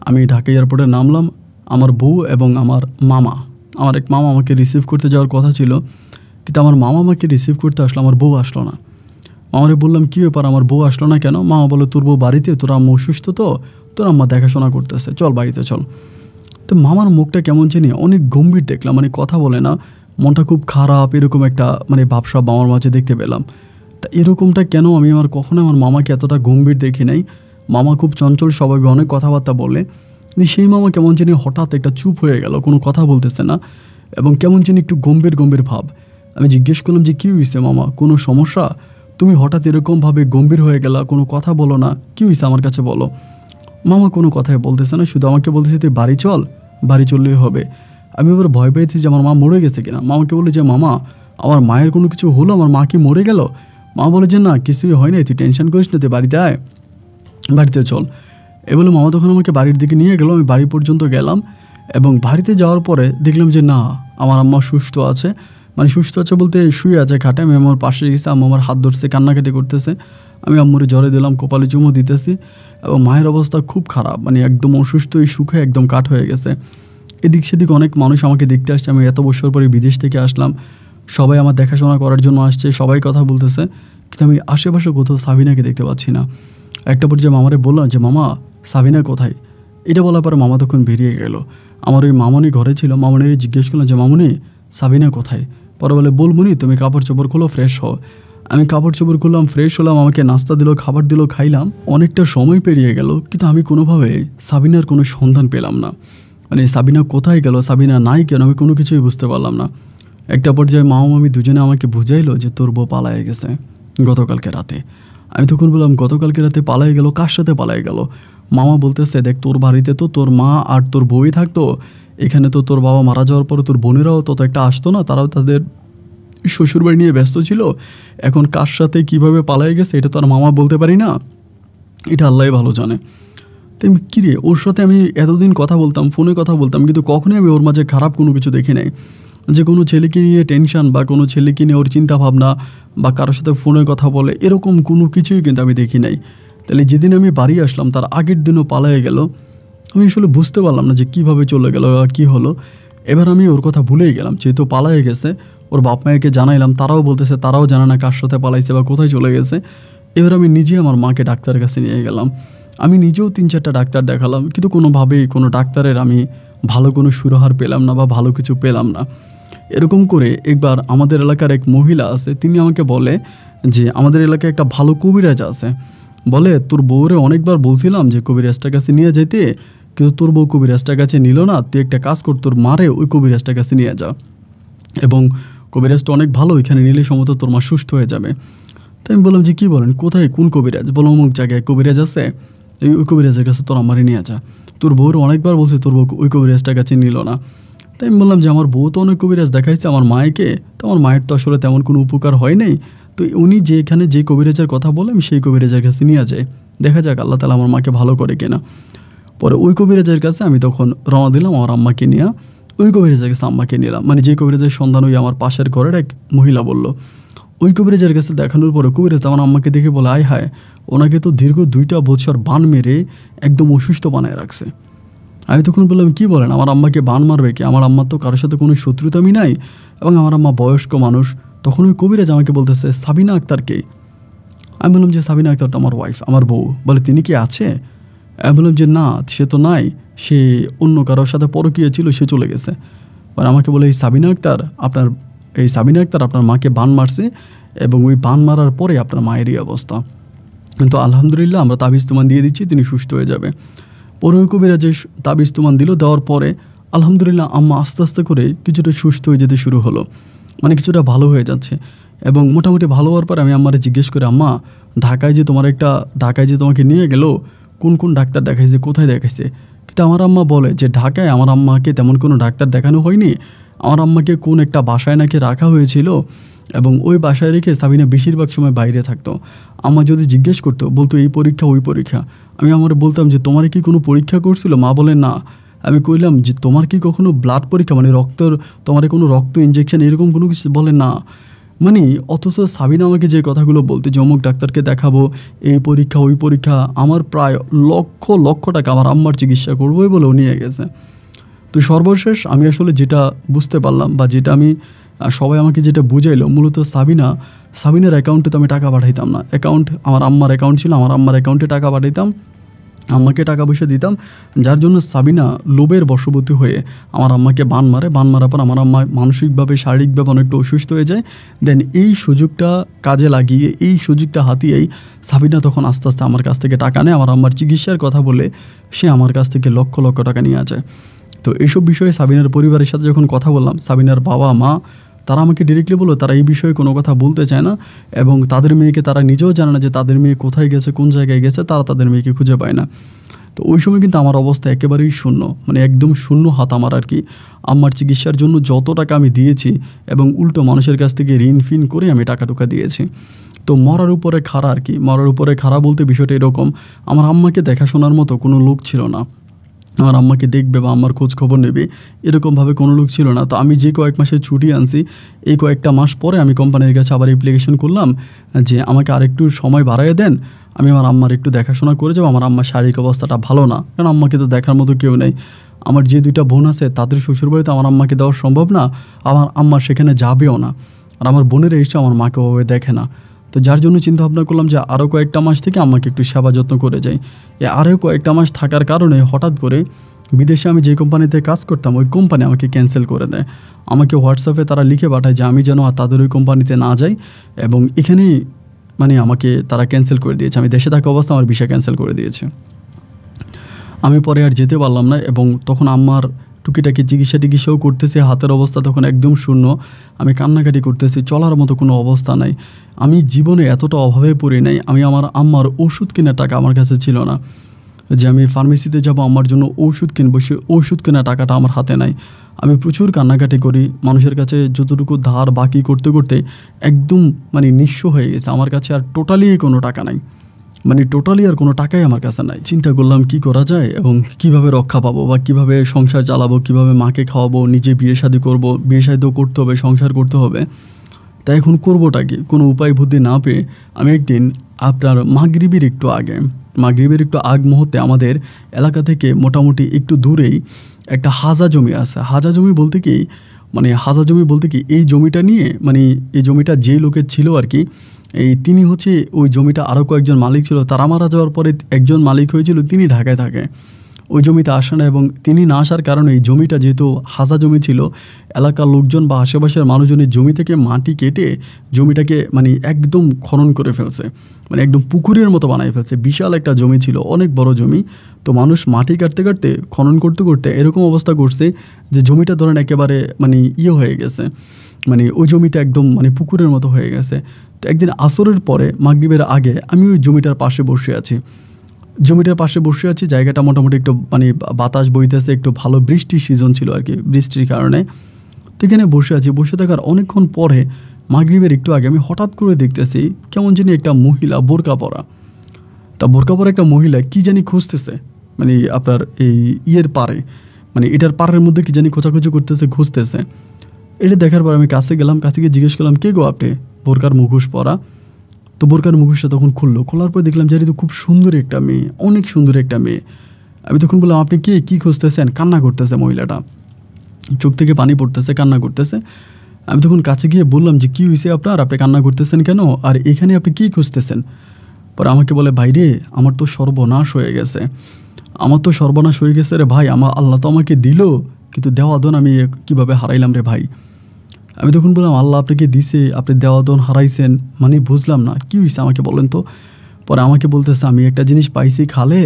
আমি ঢাকা এয়ারপোর্টে নামলাম। আমার বউ এবং আমার মামা, আমার এক মামা আমাকে রিসিভ করতে যাওয়ার কথা ছিল, কিন্তু আমার মামা আমাকে রিসিভ করতে আসলো, আমার বউ আসলো না। মামারে বললাম কী ব্যাপার, আমার বউ আসলো না কেন? মামা বলে তোর বউ বাড়িতে, তোর আম্মা অসুস্থ, তো তোর আম্মা দেখাশোনা করতেছে, চল বাড়িতে চল। তো মামার মুখটা কেমন জানি অনেক গম্ভীর দেখলাম, মানে কথা বলে না, মনটা খুব খারাপ, এরকম একটা মানে ভাবসাব মামার মাঝে দেখতে পেলাম। তা এরকমটা কেন, আমি কখনো আমার মামাকে এতটা গম্ভীর দেখি নাই। মামা খুব চঞ্চল স্বভাবে, অনেক কথাবার্তা বলে, কিন্তু সেই মামা কেমন জানি হঠাৎ একটা চুপ হয়ে গেল, কোনো কথা বলতেছে না এবং কেমন জানি একটু গম্ভীর ভাব। আমি জিজ্ঞেস করলাম যে কী হয়েছে মামা, কোনো সমস্যা? তুমি হঠাৎ এরকমভাবে গম্ভীর হয়ে গেলা, কোনো কথা বলো না, কী হয়েছে আমার কাছে বলো। মামা কোনো কথাই বলতেছে না, শুধু আমাকে বলতেছে তুই বাড়ি চল, বাড়ি চললেই হবে। আমি এবার ভয় পেয়েছি যে আমার মা মরে গেছে কিনা। মামাকে বলি যে মামা আমার মায়ের কোনো কিছু হলো, আমার মা কি মরে গেল? মা বলে যে না, কিছুই হয় না, তুই টেনশন করিস না, তুই বাড়িতে আয়, বাড়িতে চল। এ বলে মামা তখন আমাকে বাড়ির দিকে নিয়ে গেল। আমি বাড়ি পর্যন্ত গেলাম এবং বাড়িতে যাওয়ার পরে দেখলাম যে না, আমার আম্মা সুস্থ আছে, মানে সুস্থ আছে বলতে শুয়ে আছে খাটে। আমি আমার পাশে গেছি, আম্মা আমার হাত ধরছে, কান্নাকাটি করতেছে। আমি আম্মুরে জ্বরে দিলাম, কপালে চুমো দিতেছি এবং মায়ের অবস্থা খুব খারাপ, মানে একদম অসুস্থ, এই সুখে একদম কাঠ হয়ে গেছে। এদিক সেদিক অনেক মানুষ আমাকে দেখতে আসছে, আমি এত বছর পরে বিদেশ থেকে আসলাম, সবাই আমার দেখাশোনা করার জন্য আসছে, সবাই কথা বলতেছে, কিন্তু আমি আশেপাশে কোথাও সাবিনাকে দেখতে পাচ্ছি না। একটা পর্যায়ে মামারে বললাম যে মামা সাবিনা কোথায়? এটা বলার পরে মামা তখন বেরিয়ে গেল। আমার ওই মামনি ঘরে ছিল, মামনির জিজ্ঞেস করলাম যে মামনি সাবিনা কোথায়? পরে বলে বলবনি, তুমি কাপড় চোপড় খোলো, ফ্রেশ হও। আমি কাপড় চোপড় করলাম, ফ্রেশ হলাম, আমাকে নাস্তা দিল, খাবার দিল, খাইলাম। অনেকটা সময় পেরিয়ে গেল কিন্তু আমি কোনোভাবে সাবিনার কোনো সন্ধান পেলাম না। মানে সাবিনা কোথায় গেল, সাবিনা নাই কেন, আমি কোনো কিছুই বুঝতে পারলাম না। একটা পর্যায়ে মা ও মামি দুজনে আমাকে বুঝাইলো যে তোর বউ পালায়ে গেছে গতকালকে রাতে। আমি তখন বললাম গতকালকে রাতে পালায়ে গেল, কার সাথে পালায়ে গেল? মামা বলতেছে দেখ, তোর বাড়িতে তো তোর মা আর তোর বউই থাকতো, এখানে তো তোর বাবা মারা যাওয়ার পরে তোর বোনেরাও তত একটা আসতো না, তারাও তাদের শ্বশুরবাড়ি নিয়ে ব্যস্ত ছিল। এখন কার সাথে কীভাবে পালায়ে গেছে এটা তো আর মামা বলতে পারি না, এটা আল্লাহই ভালো জানে। তো আমি কিরে ওর সাথে আমি এতদিন কথা বলতাম, ফোনে কথা বলতাম, কিন্তু কখনোই আমি ওর মাঝে খারাপ কোনো কিছু দেখি নাই, যে কোনো ছেলেকে নিয়ে টেনশন বা কোনো ছেলেকে নিয়ে ওর চিন্তাভাবনা বা কারোর সাথে ফোনে কথা বলে এরকম কোনো কিছুই কিন্তু আমি দেখি নাই। তাহলে যেদিন আমি বাড়ি আসলাম তার আগের দিনও পালায়ে গেল। আমি আসলে বুঝতে পারলাম না যে কীভাবে চলে গেল বা কী হলো। এবার আমি ওর কথা ভুলেই গেলাম, যেহেতু পালায়ে গেছে। ওর বাপ মাকে জানাইলাম, তারাও বলতেছে তারাও জানে না কার সাথে পালাইছে বা কোথায় চলে গেছে। এবার আমি নিজে আমার মাকে ডাক্তারের কাছে নিয়ে গেলাম। আমি নিজেও 3-4টা ডাক্তার দেখালাম, কিন্তু কোনোভাবেই কোনো ডাক্তারের আমি ভালো কোনো সুরাহার পেলাম না বা ভালো কিছু পেলাম না। এরকম করে একবার আমাদের এলাকার এক মহিলা আছে, তিনি আমাকে বলে যে আমাদের এলাকায় একটা ভালো কবিরাজ আছে। বলে তোর বউরে অনেকবার বলছিলাম যে কবিরাজটার কাছে নিয়ে যেতে, কিন্তু তোর বউ কবিরাজটার কাছে নিল না। তুই একটা কাজ কর, তোর মারে ওই কবিরাজটার কাছে নিয়ে যা, এবং কবিরাজটা অনেক ভালো, ওইখানে নিলে সম্ভবত তোর মা সুস্থ হয়ে যাবে। তাই আমি বললাম যে কী বলেন, কোথায়, কোন কবিরাজ? বলো অমুক জায়গায় কবিরাজ আছে, ওই কবিরাজের কাছে তোর আমারে নিয়ে যা। তোর বউর অনেকবার বলছে, তোর বউ ওই কবিরাজটার কাছে নিল না। তাই আমি বললাম যে আমার বউ তো অনেক কবিরাজ দেখাইছে আমার মায়েকে, তো আমার মায়ের তো আসলে তেমন কোনো উপকার হয় নাই। তো উনি যেখানে যে কবিরাজের কথা বলে আমি সেই কবিরাজের কাছে নিয়ে যাই, দেখা যাক আল্লাহ তাআলা আমার মাকে ভালো করে কিনা। পরে ওই কবিরাজের কাছে আমি তখন রওনা দিলাম আমার আম্মাকে নিয়ে। ওই কবিরাজের কাছে আম্মাকে নিলাম, মানে যে কবিরাজের সন্ধান ওই আমার পাশের ঘরের এক মহিলা বলল। ওই কবিরাজের কাছে দেখানোর পরে কবিরাজ আমার আম্মাকে দেখে বলে, আয় হায়, ওনাকে তো দীর্ঘ 2টা বছর বান মেরে একদম অসুস্থ বানায় রাখছে। আমি তখন বললাম, কী বলেন, আমার আম্মাকে বান মারবে কি? আমার আম্মার তো কারোর সাথে কোনো শত্রুতামি নাই, এবং আমার আম্মা বয়স্ক মানুষ। তখন ওই কবিরাজ আমাকে বলতেছে, সাবিনা আক্তারকে? আমি বললাম যে সাবিনা আক্তার তো আমার ওয়াইফ, আমার বউ। বলে তিনি কি আছে? আমি বললাম যে না, সে তো নাই, সে অন্য কারোর সাথে পরকীয়া ছিল, সে চলে গেছে। মানে আমাকে বলে, এই সাবিনা আক্তার আপনার মাকে বান মারছে, এবং ওই বান মারার পরে আপনার মায়েরই অবস্থা। কিন্তু আলহামদুলিল্লাহ আমরা তাবিজ তুমান দিয়ে দিচ্ছি, তিনি সুস্থ হয়ে যাবে। পরে ওই কবিরাজে তাবিজ তুমান দিল, দেওয়ার পরে আলহামদুলিল্লাহ আম্মা আস্তে আস্তে করে কিছুটা সুস্থ হয়ে যেতে শুরু হলো, মানে কিছুটা ভালো হয়ে যাচ্ছে। এবং মোটামুটি ভালো হওয়ার পর আমি আম্মারে জিজ্ঞেস করি, আম্মা ঢাকায় যে তোমাকে নিয়ে গেল, কোন কোন ডাক্তার দেখাইছে, কোথায় দেখাইছে? কিন্তু আমার আম্মা বলে যে ঢাকায় আমার আম্মাকে তেমন কোনো ডাক্তার দেখানো হয়নি। আমার আম্মাকে কোন একটা বাসায় নাকি রাখা হয়েছিল, এবং ওই বাসায় রেখে সাবিনা বেশিরভাগ সময় বাইরে থাকতো। আম্মা যদি জিজ্ঞেস করতো, বলতো এই পরীক্ষা ওই পরীক্ষা। আমি আমার বলতাম যে তোমার কি কোনো পরীক্ষা করছিল? মা বলে না। আমি কইলাম যে তোমার কি কখনো ব্লাড পরীক্ষা, মানে তোমার কোনো রক্ত ইনজেকশন এরকম কোনো কিছু? বলে না। মানে অথচ সাবিনা আমাকে যে কথাগুলো বলতে, যে অমুক ডাক্তারকে দেখাবো, এই পরীক্ষা ওই পরীক্ষা, আমার প্রায় লক্ষ লক্ষ টাকা আমার আম্মার চিকিৎসা করবোই বলেও নিয়ে গেছে। তো সর্বশেষ আমি আসলে যেটা বুঝতে পারলাম, বা যেটা আমি সবাই আমাকে যেটা বুঝাইলো, মূলত সাবিনার অ্যাকাউন্টে তো আমি টাকা পাঠাইতাম না। আমার আম্মার অ্যাকাউন্ট ছিল, আমার আম্মার অ্যাকাউন্টে টাকা পাঠাইতাম, আম্মাকে টাকা পয়সা দিতাম, যার জন্য সাবিনা লোভের বশবর্তী হয়ে আমার আম্মাকে বান মারার পর আমার আম্মা মানসিকভাবে শারীরিকভাবে অনেকটা অসুস্থ হয়ে যায়। দেন এই সুযোগটা কাজে লাগিয়ে, এই সুযোগটা হাতিয়েই সাবিনা তখন আস্তে আস্তে আমার কাছ থেকে টাকা নেয়। আমার আম্মার চিকিৎসার কথা বলে সে আমার কাছ থেকে লক্ষ লক্ষ টাকা নিয়ে যায়। তো এইসব বিষয়ে সাবিনার পরিবারের সাথে যখন কথা বললাম, সাবিনার বাবা মা তারা আমাকে ডিরেক্টলি বললো তারা এই বিষয়ে কোনো কথা বলতে চায় না, এবং তাদের মেয়েকে তারা নিজেও জানে না যে তাদের মেয়ে কোথায় গেছে, কোন জায়গায় গেছে, তারা তাদের মেয়েকে খুঁজে পায় না। তো ওই সময় কিন্তু আমার অবস্থা একেবারেই শূন্য, মানে একদম শূন্য হাত আমার আর কি। আম্মার চিকিৎসার জন্য যত টাকা আমি দিয়েছি, এবং উল্টো মানুষের কাছ থেকে ঋণ ফিন করে আমি টাকা দিয়েছি। তো মরার উপরে খাড়া আর কি। মরার উপরে খাড়া বলতে বিষয়টা এরকম, আমার আম্মাকে দেখাশোনার মতো কোনো লোক ছিল না, আমার আম্মাকে দেখবে বা আমার খোঁজ খবর নেবে এরকমভাবে কোনো লোক ছিল না। তো আমি যে কয়েক মাসের ছুটি আনছি, এই কয়েকটা মাস পরে আমি কোম্পানির কাছে আবার অ্যাপ্লিকেশন করলাম যে আমাকে আরেকটু সময় বাড়াইয়ে দেন, আমি আমার আম্মার একটু দেখাশোনা করে যাবো। আমার আম্মার শারীরিক অবস্থাটা ভালো না, কারণ আম্মাকে তো দেখার মতো কেউ নেই। আমার যে 2টা বোন আছে তাদের শ্বশুরবাড়িতে আমার আম্মাকে দেওয়া সম্ভব না, আমার আম্মা সেখানে যাবেও না, আর আমার বোনেরা এসে আমার মাকে ওভাবে দেখে না। তো যার জন্য চিন্তা ভাবনা করলাম যে আরও কয়েকটা মাস থেকে আম্মাকে একটু সেবা যত্ন করে যাই। আরও কয়েকটা মাস থাকার কারণে হঠাৎ করে বিদেশে আমি যে কোম্পানিতে কাজ করতাম, ওই কোম্পানি আমাকে ক্যান্সেল করে দেয়। আমাকে হোয়াটসঅ্যাপে তারা লিখে পাঠায় যে আমি যেন আর তাদের ওই কোম্পানিতে না যাই, এবং এখানেই মানে আমাকে তারা ক্যান্সেল করে দিয়েছে। আমি দেশে থাকা অবস্থা আমার ভিসা ক্যান্সেল করে দিয়েছে। আমি পরে আর যেতে পারলাম না, এবং তখন আম্মার টুকিটাকি চিকিৎসাও করতেছি, হাতের অবস্থা তখন একদম শূন্য। আমি কান্নাকাটি করতেছি, চলার মতো কোনো অবস্থা নাই। আমি জীবনে এতটা অভাবে পড়ি নাই। আমি আমার আম্মার ওষুধ কেনার টাকা আমার কাছে ছিল না, যে আমি ফার্মেসিতে যাব আমার জন্য ওষুধ কিনবো, সে ওষুধ কেনার টাকাটা আমার হাতে নাই। আমি প্রচুর কান্নাকাটি করি, মানুষের কাছে যতটুকু ধার বাকি করতে করতে একদম মানে নিঃস্ব হয়ে গেছে। আমার কাছে আর টোটালি কোনো টাকা নাই। মানে টোটালি আর কোনো টাকাই আমার কাছে নাই। চিন্তা করলাম কি করা যায় এবং কিভাবে রক্ষা পাবো বা কিভাবে সংসার চালাবো, কিভাবে মাকে খাওয়াবো, নিজে বিয়ে শাদী করবো, বিয়ে শাদী তো করতে হবে, সংসার করতে হবে। তাই এখন করবোটা কি? কোনো উপায় বুদ্ধি না পেয়ে আমি একদিন আপনার মাগরিবের একটু আগ মুহূর্তে আমাদের এলাকা থেকে মোটামুটি একটু দূরেই একটা হাজা জমি আছে। হাজা জমি বলতে কি এই জমিটা নিয়ে মানে এই জমিটা যেই লোকের ছিল আর কি, তিনি হচ্ছে ওই জমিটা আরও কয়েকজন মালিক ছিল, তারা মারা যাওয়ার পরে একজন মালিক হয়েছিল, তিনি ঢাকায় থাকে, ওই জমিতে আসে না। এবং তিনি না আসার কারণে এই জমিটা যেহেতু হাজা জমি ছিল, এলাকার লোকজন বা আশেপাশের মানুষজনের জমি থেকে মাটি কেটে জমিটাকে মানে একদম খনন করে ফেলছে, মানে একদম পুকুরের মতো বানাই ফেলছে। বিশাল একটা জমি ছিল, অনেক বড় জমি। তো মানুষ মাটি কাটতে কাটতে, খনন করতে করতে এরকম অবস্থা করছে যে জমিটা ধরেন একেবারে মানে হয়ে গেছে, মানে ওই জমিটা একদম মানে পুকুরের মতো হয়ে গেছে। তো একদিন আসরের পরে মাগরিবের আগে আমি ওই জমিটার পাশে বসে আছি। জায়গাটা মোটামুটি একটু মানে বাতাস বইতেছে, একটু ভালো বৃষ্টির সিজন ছিল আর কি, বৃষ্টির কারণে। তো এখানে বসে থাকার অনেকক্ষণ পরে মাগরিবের একটু আগে আমি হঠাৎ করে দেখতেছি কেমন জানি একটা মহিলা বোরকা পরা একটা মহিলা কি জানি খুঁজতেছে, মানে আপনার এই পারে, মানে এটার পাড়ের মধ্যে কি জানি খোঁচাখুচি করতেছে, খুঁজতেছে। এটা দেখার পর আমি কাছে গিয়ে জিজ্ঞেস করলাম, কে গো আপনি? বোরকার মুখোশ পরা। তো বোরকার মুখোশটা তখন খোলার পর দেখলাম যে তো খুব সুন্দর একটা মেয়ে, অনেক সুন্দর একটা মেয়ে। আমি তখন বললাম, আপনি কি খুঁজতেছেন? কান্না করতেছে মহিলাটা, চোখ থেকে পানি পড়তেছে, কান্না করতেছে। আমি তখন কাছে গিয়ে বললাম যে কী হয়েছে আপনি কান্না করতেছেন কেন, আর এখানে আপনি কী খুঁজতেছেন? পরে আমাকে বলে, ভাই রে, আমার তো সর্বনাশ হয়ে গেছে রে ভাই, আল্লাহ তো আমাকে দিল, কিন্তু দেওয়া দন আমি কীভাবে হারাইলাম রে ভাই। আমি তখন বললাম, আল্লাহ আপনাকে দিছে, আপনি দেওয়া দন হারাইছেন, মানে বুঝলাম না কী হয়েছে আমাকে বলেন তো। পরে আমাকে বলতেছে, আমি একটা জিনিস পাইছি খালে,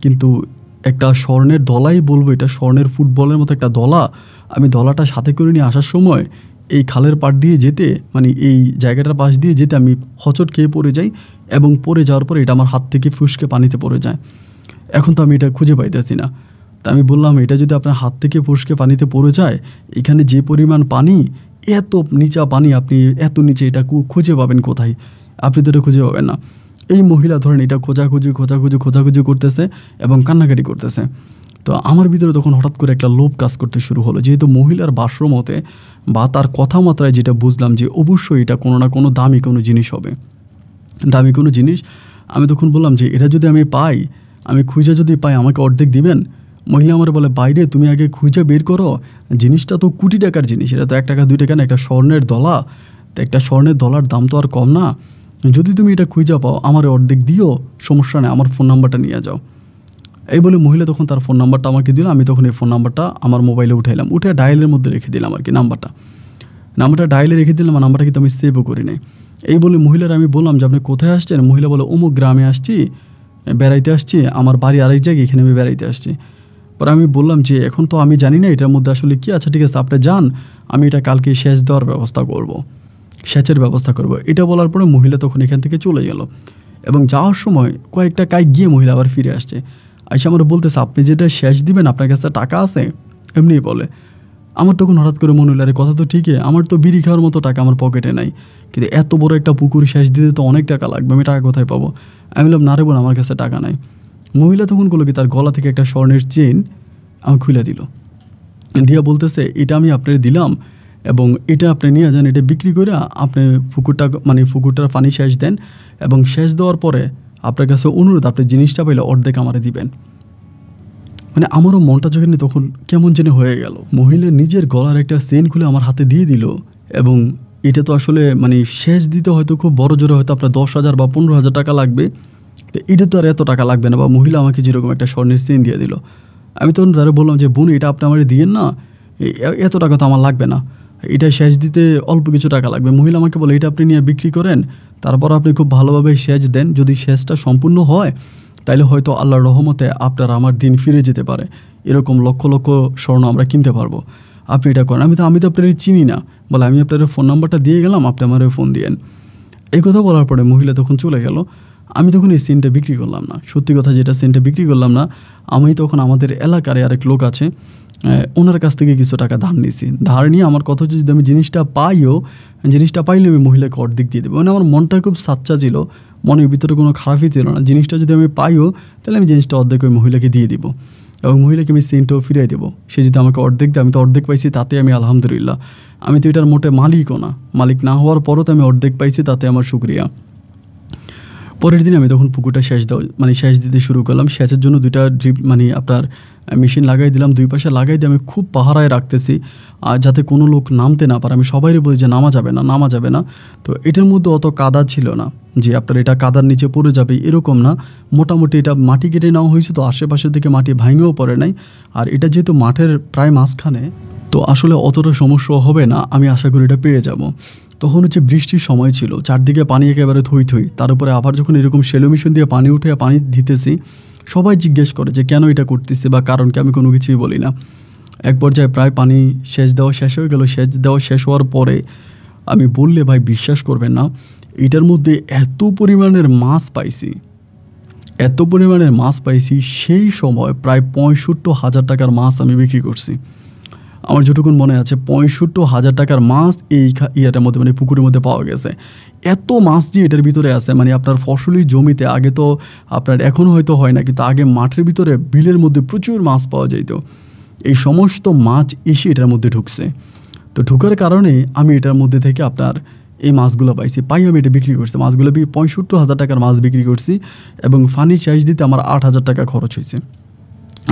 কিন্তু একটা স্বর্ণের দলাই বলবো, এটা স্বর্ণের ফুটবলের মতো একটা দলা। আমি দলাটা সাথে করে নিয়ে আসার সময় এই খালের পাড় দিয়ে যেতে, মানে এই জায়গাটার পাশ দিয়ে যেতে আমি হোঁচট খেয়ে পড়ে যাই, এবং পড়ে যাওয়ার পর এটা আমার হাত থেকে ফুসকে পানিতে পড়ে যায়। এখন তো আমি এটা খুঁজে পাইতেছি না। তা আমি বললাম, এটা যদি আপনার হাত থেকে ফুসকে পানিতে পড়ে যায়, এখানে যে পরিমাণ পানি, এত নিচা পানি, আপনি এত নিচে এটা খুঁজে পাবেন কোথায়? আপনি তো এটা খুঁজে পাবেন না। এই মহিলা ধরেন এটা খোঁজাখুঁজি করতেছে এবং কান্নাকাটি করতেছে। তো আমার ভিতরে তখন হঠাৎ করে একটা লোভ কাজ করতে শুরু হলো, যেহেতু মহিলার বাসমতে বা তার কথামাত্রায় যেটা বুঝলাম যে অবশ্যই এটা কোনো না কোনো দামি কোনো জিনিস হবে, দামি কোনো জিনিস। আমি তখন বললাম যে এটা যদি আমি পাই, আমি খুঁজে যদি পাই, আমাকে অর্ধেক দিবেন? মহিলা আমার বলে, বাইরে তুমি আগে খুঁজে বের করো, জিনিসটা তো কোটি টাকার জিনিস, এটা তো 1 টাকা 2 টাকা না, একটা স্বর্ণের দলা, তো একটা স্বর্ণের দলার দাম তো আর কম না। যদি তুমি এটা খুঁজে পাও, আমার অর্ধেক দিও, সমস্যা নেই, আমার ফোন নাম্বারটা নিয়ে যাও। এই বলে মহিলা তখন তার ফোন নাম্বারটা আমাকে দিল। আমি তখন এই ফোন নাম্বারটা আমার মোবাইলে উঠে ডায়ালের মধ্যে রেখে দিলাম আর কি, নাম্বারটা ডায়ালে রেখে দিলাম, নাম্বারটা কিন্তু আমি সেভও করি নাই। এই বলে মহিলার আমি বললাম যে আপনি কোথায় আসছেন? মহিলা বলে, অমুক গ্রামে আসছি, বেড়াইতে আসছি, আমার বাড়ি আরেক জায়গায়, এখানে আমি বেড়াইতে আসছি। পরে আমি বললাম যে এখন তো আমি জানি না এটার মধ্যে আসলে কী আছে, ঠিক আছে আপনি যান, আমি এটা কালকে সেচ দেওয়ার ব্যবস্থা করব, সেচের ব্যবস্থা করব। এটা বলার পরে মহিলা তখন এখান থেকে চলে গেল, এবং যাওয়ার সময় কয়েকটা কাজ গিয়ে মহিলা আবার ফিরে আসছে। আইসা আমার বলতেছে, আপনি যেটা সেচ দিবেন আপনার কাছে টাকা আছে? এমনিই বলে। আমার তখন হঠাৎ করে মনে হলো, আরে কথা তো ঠিকই, আমার তো বিড়ি খাওয়ার মতো টাকা আমার পকেটে নাই, কিন্তু এত বড় একটা পুকুর সেচ দিতে তো অনেক টাকা লাগবে, আমি টাকা কোথায় পাবো? আমি বললাম, না রে বোন, আমার কাছে টাকা নাই। মহিলা তখন করলো কি, তার গলা থেকে একটা স্বর্ণের চেন আমি খুলে দিল, দিয়া বলতেছে, এটা আমি আপনার দিলাম, এবং এটা আপনি নিয়ে যান, এটা বিক্রি করে আপনি পুকুরটার পানি সেচ দেন, এবং সেচ দেওয়ার পরে আপনার কাছে অনুরোধ, আপনি জিনিসটা পাইলে অর্ধেক আমারে দিবেন। মানে আমারও মনটা যখন তখন কেমন যেন হয়ে গেল। মহিলা নিজের গলার একটা চেন খুলে আমার হাতে দিয়ে দিল, এবং এটা তো আসলে মানে সেচ দিতে হয়তো খুব বড় জোরে হয়তো আপনার 10,000 বা 15,000 টাকা লাগবে, তো এটা তো আর এত টাকা লাগবে না। বা মহিলা আমাকে যেরকম একটা স্বর্ণের চেন দিয়ে দিল, আমি তখন তারা বললাম যে বোন, এটা আপনি আমার দিয়েন না, এত টাকা তো আমার লাগবে না, এটা সেচ দিতে অল্প কিছু টাকা লাগবে। মহিলা আমাকে বলে, এটা আপনি নিয়ে বিক্রি করেন, তারপর আপনি খুব ভালোভাবে সেচ দেন, যদি সেচটা সম্পূর্ণ হয় তাইলে হয়তো আল্লাহর রহমতে আপনার আমার দিন ফিরে যেতে পারে, এরকম লক্ষ লক্ষ স্বর্ণ আমরা কিনতে পারবো, আপনি এটা করেন। আমি তো আপনার চিনি না, বলে আমি আপনার ফোন নাম্বারটা দিয়ে গেলাম, আপনি আমার ফোন দিয়েন। এই কথা বলার পরে মহিলা তখন চলে গেল। আমি তখন এই সিনটা বিক্রি করলাম না, সত্যি কথা যেটা, সিনটা বিক্রি করলাম না। আমি তখন আমাদের এলাকার আরেক লোক আছে, ওনার কাছ থেকে কিছু টাকা ধার নিয়েছি। ধার নিয়ে আমার কথা হচ্ছে, যদি আমি জিনিসটা পাইলে আমি মহিলাকে অর্ধেক দিয়ে দেবো। মানে আমার মনটা খুব সাচ্চা ছিল, মনের ভিতরে কোনো খারাপই ছিল না। জিনিসটা যদি আমি পাইও তাহলে আমি জিনিসটা অর্ধেক ওই মহিলাকে দিয়ে দিব এবং মহিলাকে আমি সেন্টটাও ফিরিয়ে দেবো। সে যদি আমাকে অর্ধেক দেয়, আমি তো অর্ধেক পাইছি, তাতে আমি আলহামদুলিল্লাহ। আমি তো এটার মোটে মালিকও না, মালিক না হওয়ার পরও তো আমি অর্ধেক পাইছি, তাতে আমার শুকরিয়া। পরের দিন আমি তখন পুকুরটা সেচ দিতে শুরু করলাম। সেচের জন্য 2টা ড্রিপ আপনার মেশিন লাগাই দিলাম, 2 পাশে লাগাই দিয়ে আমি খুব পাহারায় রাখতেছি আর যাতে কোনো লোক নামতে না পারে। আমি সবাইরে বলি যে নামা যাবে না। তো এটার মধ্যে অত কাদা ছিল না যে আপনার এটা কাদার নিচে পড়ে যাবে, এরকম না। মোটামুটি এটা মাটি কেটে নেওয়া হয়েছে, তো আশেপাশের দিকে মাটি ভাঙেও পড়ে নাই। আর এটা যেহেতু মাঠের প্রায় মাঝখানে, তো আসলে অতটা সমস্যা হবে না, আমি আশা করি এটা পেয়ে যাব। তখন হচ্ছে বৃষ্টির সময় ছিল, চারদিকে পানি একেবারে থই। তার উপরে আবার যখন এরকম শ্যালো মেশিন দিয়ে পানি উঠে পানি দিতেছি, সবাই জিজ্ঞেস করে যে কেন এটা করতেছি বা কারণ কি, আমি কোনো কিছুই বলি না। এক পর্যায়ে প্রায় পানি সেচ দেওয়া শেষ হয়ে গেল। সেচ দেওয়া শেষ হওয়ার পরে আমি বললে ভাই বিশ্বাস করবেন না, এটার মধ্যে এত পরিমাণের মাছ পাইছি, সেই সময় প্রায় 65,000 টাকার মাছ আমি বিক্রি করছি। আমার যেটুকুন মনে আছে 65,000 টাকার মাছ এই ইয়াটার মধ্যে পুকুরের মধ্যে পাওয়া গেছে। এত মাছ যে এটার ভিতরে আছে, আপনার ফসলি জমিতে আগে তো আপনার এখনও হয়তো হয় না, কিন্তু আগে মাঠের ভিতরে বিলের মধ্যে প্রচুর মাছ পাওয়া যেত। এই সমস্ত মাছ এসে এটার মধ্যে ঢুকছে। তো ঢুকার কারণে আমি এটার মধ্যে থেকে আপনার এই মাছগুলো পাই আমি এটা বিক্রি করছি। মাছগুলো 65,000 টাকার মাছ বিক্রি করছি এবং ফানি চার্জ দিতে আমার 8,000 টাকা খরচ হয়েছে।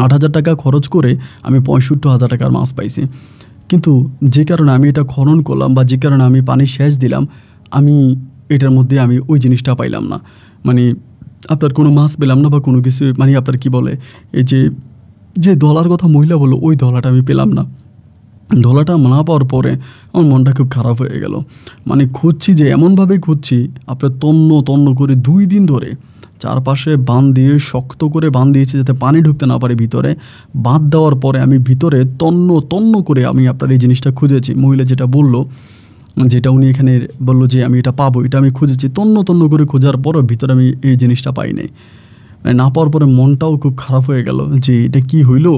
8,000 টাকা খরচ করে আমি 65,000 টাকার মাছ পাইছি। কিন্তু যে কারণে আমি এটা খনন করলাম বা যে কারণে আমি পানি সেচ দিলাম, আমি এটার মধ্যে আমি ওই জিনিসটা পাইলাম না। আপনার কোনো মাছ পেলাম না বা কোনো কিছু, আপনার কি বলে, এই যে দলার কথা মহিলা বললো, ওই দলাটা আমি পেলাম না। দলাটা না পাওয়ার পরে আমার মনটা খুব খারাপ হয়ে গেল। খুঁজছি যে এমনভাবে খুঁজছি, আপনার তন্ন করে 2 দিন ধরে চারপাশে বাঁধ দিয়ে শক্ত করে বাঁধ দিয়েছি যাতে পানি ঢুকতে না পারে ভিতরে। বাঁধ দেওয়ার পরে আমি ভিতরে তন্ন করে আমি আপনার এই জিনিসটা খুঁজেছি। মহিলা যেটা বললো, যেটা উনি এখানে বললো যে আমি এটা পাবো, এটা আমি খুঁজেছি। তন্ন করে খোঁজার পরও ভিতরে আমি এই জিনিসটা পাই নাই। না পাওয়ার পরে মনটাও খুব খারাপ হয়ে গেল যে এটা কি হইলো।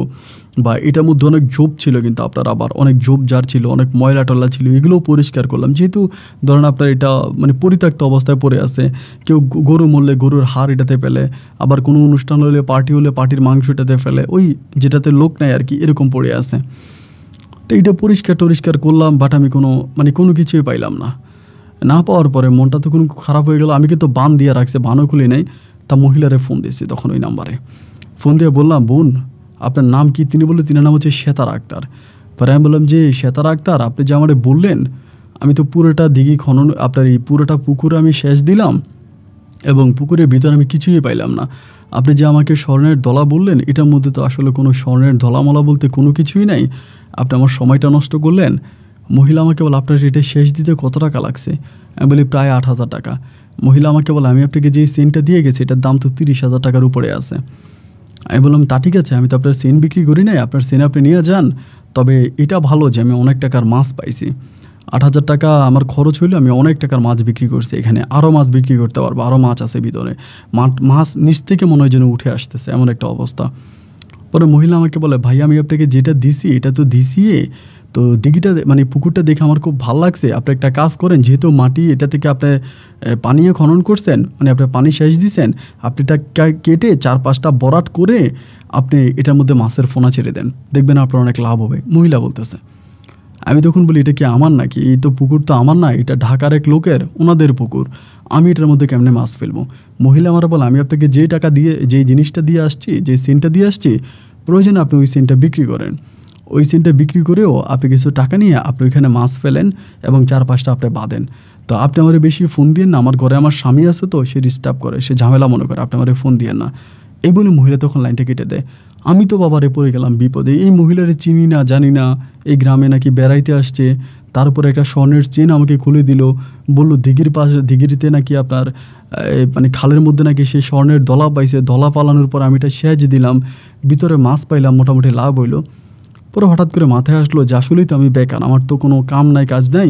বা এটার মধ্যে অনেক ঝোপ ছিল, কিন্তু আপনার আবার অনেক ঝোপ জার ছিল, অনেক ময়লা টল্লা ছিল, এগুলোও পরিষ্কার করলাম। যেহেতু ধরেন আপনার এটা পরিত্যক্ত অবস্থায় পড়ে আছে, কেউ গরু মরলে গরুর হাড় এটাতে ফেলে, আবার কোনো অনুষ্ঠান হলে পার্টি হলে পার্টির মাংস এটাতে ফেলে, ওই যেটাতে লোক নেয় আর কি, এরকম পড়ে আছে। তো এইটা পরিষ্কার করলাম, বাট আমি কোনো কিছুই পাইলাম না পাওয়ার পরে মনটা তো খারাপ হয়ে গেল। আমি কিন্তু বান দিয়ে রাখছি, বানও খুলি নাই। তা মহিলারে ফোন দিয়েছি, তখন ওই নাম্বারে ফোন দিয়ে বললাম, বোন আপনার নাম কি? তিনি বললেন তিনার নাম হচ্ছে সেতার আক্তার। পরে আমি বললাম যে সেতার আক্তার, আপনি যে আমারে বললেন, আমি তো পুরোটা দিঘি খনন, আপনার এই পুরোটা পুকুরে আমি সেচ দিলাম এবং পুকুরের ভিতরে আমি কিছুই পাইলাম না। আপনি যে আমাকে স্বর্ণের দলা বললেন, এটার মধ্যে তো আসলে কোনো স্বর্ণের দলামলা বলতে কোনো কিছুই নাই, আপনি আমার সময়টা নষ্ট করলেন। মহিলা আমাকে বলে, আপনার এটা সেচ দিতে কত টাকা লাগছে? আমি বলি প্রায় 8,000 টাকা। মহিলা আমাকে বলে, আমি আপনাকে যে সেন্টটা দিয়ে গেছি এটার দাম তো 30,000 টাকার উপরে আছে। আমি বললাম তা ঠিক আছে, আমি তো আপনার সেন বিক্রি করি নাই, আপনার সেন আপনি নিয়ে যান। তবে এটা ভালো যে আমি অনেক টাকার মাছ পাইছি। 8,000 টাকা আমার খরচ হইলে আমি অনেক টাকার মাছ বিক্রি করছি। এখানে আরও মাছ বিক্রি করতে পারবো, আরও মাছ আছে ভিতরে। মাছ নিচ থেকে মনে হয় যেন উঠে আসতেছে, এমন একটা অবস্থা। পরে মহিলা আমাকে বলে, ভাই আমি আপনাকে যেটা দিছি এটা তো দিছি, তো দিঘিটা পুকুরটা দেখে আমার খুব ভালো লাগছে। আপনি একটা কাজ করেন, যেহেতু মাটি এটা থেকে আপনি পানিও খনন করছেন, আপনি পানি সেচ দিয়েছেন, আপনি এটা কেটে 4-5টা বরাট করে আপনি এটার মধ্যে মাছের ফোনা ছেড়ে দেন, দেখবেন আপনার অনেক লাভ হবে। মহিলা বলতেছে। আমি তখন বলি, এটা কি আমার নাকি? এই তো পুকুর তো আমার না, এটা ঢাকার এক লোকের, ওনাদের পুকুর, আমি এটার মধ্যে কেমনে মাছ ফেলবো? মহিলা আমার বলে, আমি আপনাকে যে টাকা দিয়ে যে জিনিসটা দিয়ে আসছি, যে সেন্টটা দিয়ে আসছি, প্রয়োজনে আপনি ওই সেন্টটা বিক্রি করেন। ওই সেন্টটা বিক্রি করেও আপনি কিছু টাকা নিয়ে আপনি ওইখানে মাছ ফেলেন এবং 4-5টা আপনি বাঁধেন। তো আপনি আমার বেশি ফোন দিয়েন না, আমার ঘরে আমার স্বামী আছে, তো সে ডিস্টার্ব করে, সে ঝামেলা মনে করে, আপনি আমার ফোন দিয়েন না। এই বলে মহিলা তখন লাইনটা কেটে দেয়। আমি তো বাবারে পড়ে গেলাম বিপদে। এই মহিলারে চিনি না, জানি না, এই গ্রামে নাকি বেড়াইতে আসছে। তারপরে একটা স্বর্ণের চেন আমাকে খুলে দিল, বলল দিঘির পাশে, দিঘিরিতে নাকি আপনার খালের মধ্যে নাকি সে স্বর্ণের দলা পাইছে। দলা পালানোর পর আমি এটা সেচ দিলাম, ভিতরে মাছ পাইলাম, মোটামুটি লাভ হইলো। পরে হঠাৎ করে মাথায় আসলো যে আসলেই তো আমি বেকার, আমার তো কোনো কাম নাই, কাজ নাই,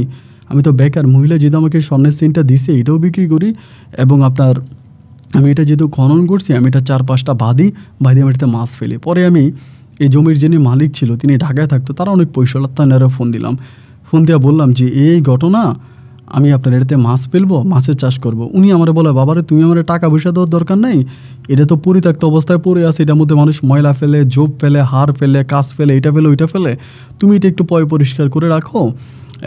আমি তো বেকার। মহিলা যেহেতু আমাকে স্বর্ণের চেনটা দিছে, এটাও বিক্রি করি এবং আপনার আমি এটা যেহেতু খনন করছি, আমি এটা 4-5টা বাঁধি আমি এটাতে মাছ ফেলি। পরে আমি এই জমির যিনি মালিক ছিল, তিনি ঢাকায় থাকতো, তারা অনেক পয়সা, তারা ফোন দিলাম। ফোন দিয়ে বললাম যে এই ঘটনা, আমি আপনার এটাতে মাছ ফেলবো, মাছের চাষ করব। উনি আমার বলে, বাবারে তুমি আমার টাকা পয়সা দেওয়ার দরকার নেই, এটা তো পরিত্যক্ত অবস্থায় পড়ে আছে, এটার মধ্যে মানুষ ময়লা ফেলে, জোপ ফেলে, হাড় ফেলে, কাঁচ ফেলে, এটা ফেলে ওইটা ফেলে, তুমি এটা একটু পয় পরিষ্কার করে রাখো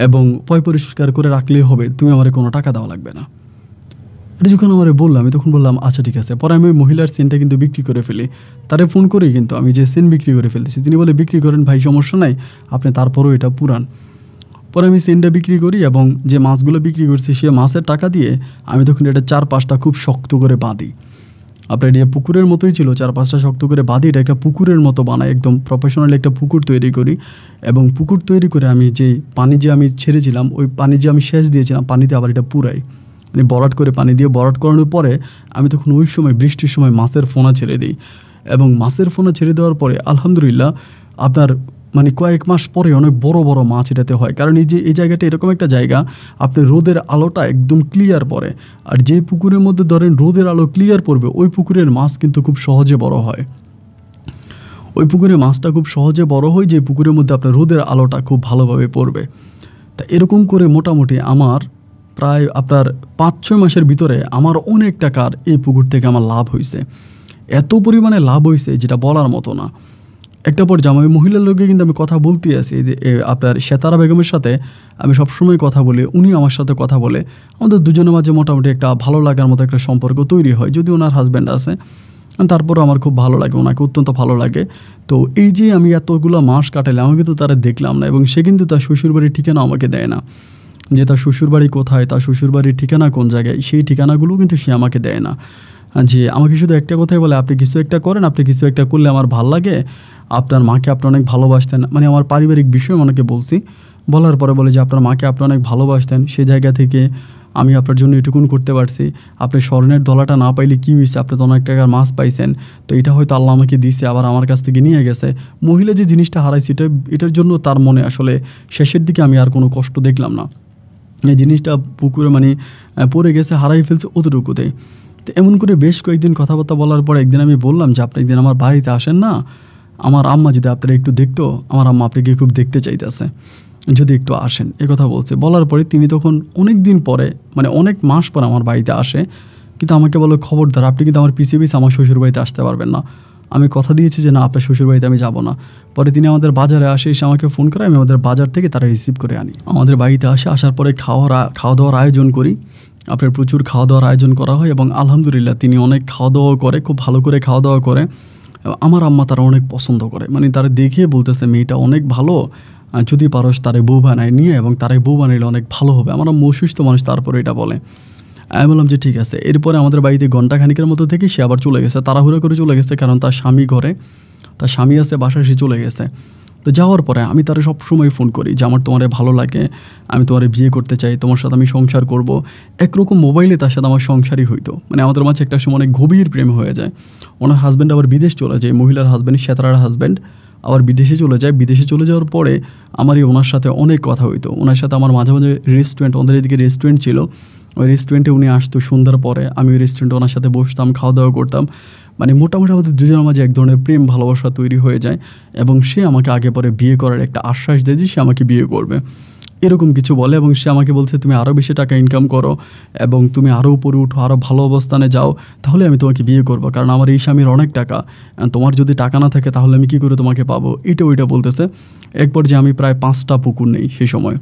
এবং পয় পরিষ্কার করে রাখলেই হবে, তুমি আমার কোনো টাকা দেওয়া লাগবে না। এটা যখন আমার বললাম, আমি তখন বললাম আচ্ছা ঠিক আছে। পরে আমি ওই মহিলার সিনটা কিন্তু বিক্রি করে ফেলি, তারে ফোন করি কিন্তু আমি যে সিন বিক্রি করে ফেলতেছি। তিনি বলে বিক্রি করেন ভাই, সমস্যা নাই, আপনি তারপরেও এটা পুরান। পরে আমি সিনটা বিক্রি করি এবং যে মাছগুলো বিক্রি করছি সে মাছের টাকা দিয়ে আমি তখন এটা 4-5টা খুব শক্ত করে বাঁধি। আপনার এটা পুকুরের মতোই ছিল, 4-5টা শক্ত করে বাঁধি, এটা একটা পুকুরের মতো বানাই, একদম প্রফেশনালি একটা পুকুর তৈরি করি। এবং পুকুর তৈরি করে আমি যে পানি যে আমি ছেড়েছিলাম, ওই পানি যে আমি সেচ দিয়েছিলাম, পানিতে আবার এটা পুরাই, মানে বরাট করে পানি দিয়ে বরাট করানোর পরে আমি তখন ওই সময় বৃষ্টির সময় মাছের ফোনা ছেড়ে দিই। এবং মাছের ফোনা ছেড়ে দেওয়ার পরে আলহামদুলিল্লাহ আপনার মানে কয়েক মাস পরে অনেক বড় বড় মাছ এটাতে হয়। কারণ এই জায়গাটা এরকম একটা জায়গা, আপনি রোদের আলোটা একদম ক্লিয়ার পড়ে, আর যে পুকুরের মধ্যে ধরেন রোদের আলো ক্লিয়ার পড়বে ওই পুকুরের মাছ কিন্তু খুব সহজে বড় হয়। ওই পুকুরে মাছটা খুব সহজে বড় হয় যে পুকুরের মধ্যে আপনার রোদের আলোটা খুব ভালোভাবে পড়বে। তা এরকম করে মোটামুটি আমার প্রায় আপনার 5-6 মাসের ভিতরে আমার অনেক টাকার এই পুকুর থেকে আমার লাভ হয়েছে। এত পরিমাণে লাভ হয়েছে যেটা বলার মতো না। একটা পর্যায়ে আমি মহিলার লোকে কিন্তু আমি কথা বলতে আছি যে আপনার সেতারা বেগমের সাথে আমি সবসময় কথা বলি, উনি আমার সাথে কথা বলে, আমাদের দুজনের মাঝে মোটামুটি একটা ভালো লাগার মতো একটা সম্পর্ক তৈরি হয়। যদি ওনার হাজব্যান্ড আছে, তারপরও আমার খুব ভালো লাগে, ওনাকে অত্যন্ত ভালো লাগে। তো এই যে আমি এতগুলো মাস কাটালে আমি কিন্তু তারা দেখলাম না, এবং সে কিন্তু তার শ্বশুরবাড়ির ঠিকানা আমাকে দেয় না, যে তার শ্বশুরবাড়ি কোথায়, তার শ্বশুরবাড়ির ঠিকানা কোন জায়গায়, সেই ঠিকানাগুলো কিন্তু সে আমাকে দেয় না। যে আমাকে শুধু একটা কথাই বলে, আপনি কিছু একটা করেন, আপনি কিছু একটা করলে আমার ভাল লাগে, আপনার মাকে আপনি অনেক ভালোবাসতেন, মানে আমার পারিবারিক বিষয় অনেকে বলছি, বলার পরে বলে যে আপনার মাকে আপনি অনেক ভালোবাসতেন, সে জায়গা থেকে আমি আপনার জন্য এটুকুন করতে পারছি। আপনি স্বর্ণের দলাটা না পাইলে কী হয়েছে, আপনি তো অনেক টাকার মাছ পাইছেন, তো এটা হয়তো আল্লাহ আমাকে দিছে, আবার আমার কাছ থেকে নিয়ে গেছে। মহিলা যে জিনিসটা হারাইছে এটার জন্য তার মনে আসলে শেষের দিকে আমি আর কোনো কষ্ট দেখলাম না। এই জিনিসটা পুকুরে মানে পড়ে গেছে, হারাই ফেলছে অতটুকুতে। তো এমন করে বেশ কয়েকদিন কথাবার্তা বলার পর একদিন আমি বললাম যে আপনি একদিন আমার বাড়িতে আসেন না, আমার আম্মা যদি আপনারা একটু দেখতো, আমার আম্মা আপনাকে খুব দেখতে চাইতেছে, যদি একটু আসেন, এ কথা বলছে। বলার পরে তিনি তখন অনেক দিন পরে, মানে অনেক মাস পরে আমার বাড়িতে আসে, কিন্তু আমাকে বলে খবরদার আপনি কিন্তু আমার পিছিয়ে পিছিয়ে আমার শ্বশুরবাড়িতে আসতে পারবেন না। আমি কথা দিয়েছি যে না, আপনার শ্বশুরবাড়িতে আমি যাব না। পরে তিনি আমাদের বাজারে আসে, এসে আমাকে ফোন করে, আমি আমাদের বাজার থেকে তারা রিসিভ করে আনি, আমাদের বাড়িতে আসে। আসার পরে খাওয়া দাওয়ার আয়োজন করি, আপনার প্রচুর খাওয়া দাওয়ার আয়োজন করা হয়, এবং আলহামদুলিল্লাহ তিনি অনেক খাওয়া দাওয়া করে, খুব ভালো করে খাওয়া দাওয়া করে। আমার আম্মা তারা অনেক পছন্দ করে, মানে তারা দেখে বলতেছে মেয়েটা অনেক ভালো, যদি পারস তারে বউ বানায় নিয়ে, এবং তারে বউ বানাইলে অনেক ভালো হবে। আমার আম্মা অসুস্থ মানুষ, তারপরে এটা বলে। আমি বললাম যে ঠিক আছে। এরপরে আমাদের বাড়িতে ঘণ্টাখানিকের মতো থেকে সে আবার চলে গেছে, তাড়াহুড়ো করে চলে গেছে, কারণ তার স্বামী ঘরে, তার স্বামী আছে বাসায়, সে চলে গেছে। তো যাওয়ার পরে আমি তারা সবসময় ফোন করি যে আমার তোমারে ভালো লাগে, আমি তোমারে বিয়ে করতে চাই, তোমার সাথে আমি সংসার করব। একরকম মোবাইলে তার সাথে আমার সংসারই হইতো, মানে আমাদের মাঝে একটা সময় অনেক গভীর প্রেম হয়ে যায়। ওনার হাজব্যান্ড আবার বিদেশ চলে যায়, মহিলার হাজব্যান্ড, সেতারার হাজব্যান্ড আবার বিদেশে চলে যায়। বিদেশে চলে যাওয়ার পরে আমারই ওনার সাথে অনেক কথা হইতো। ওনার সাথে আমার মাঝে মাঝে রেস্টুরেন্ট, আমাদের এদিকে রেস্টুরেন্ট ছিল, ওই রেস্টুরেন্টে উনি আসতো সন্ধ্যার পরে, আমি ওই রেস্টুরেন্টে ওনার সাথে বসতাম, খাওয়া দাওয়া করতাম। মানে মোটামুটি আমাদের দুজনের মাঝে এক ধরনের প্রেম ভালোবাসা তৈরি হয়ে যায়, এবং সে আমাকে আগে পরে বিয়ে করার একটা আশ্বাস দেয় যে সে আমাকে বিয়ে করবে, এরকম কিছু বলে। এবং সে আমাকে বলছে তুমি আরও বেশি টাকা ইনকাম করো, এবং তুমি আরও উপরে উঠো, আরও ভালো অবস্থানে যাও, তাহলে আমি তোমাকে বিয়ে করবো, কারণ আমার এই স্বামীর অনেক টাকা, তোমার যদি টাকা না থাকে তাহলে আমি কী করে তোমাকে পাবো, এটা ওইটা বলতেছে। একবার যে আমি প্রায় 5টা পুকুর নেই সেই সময়,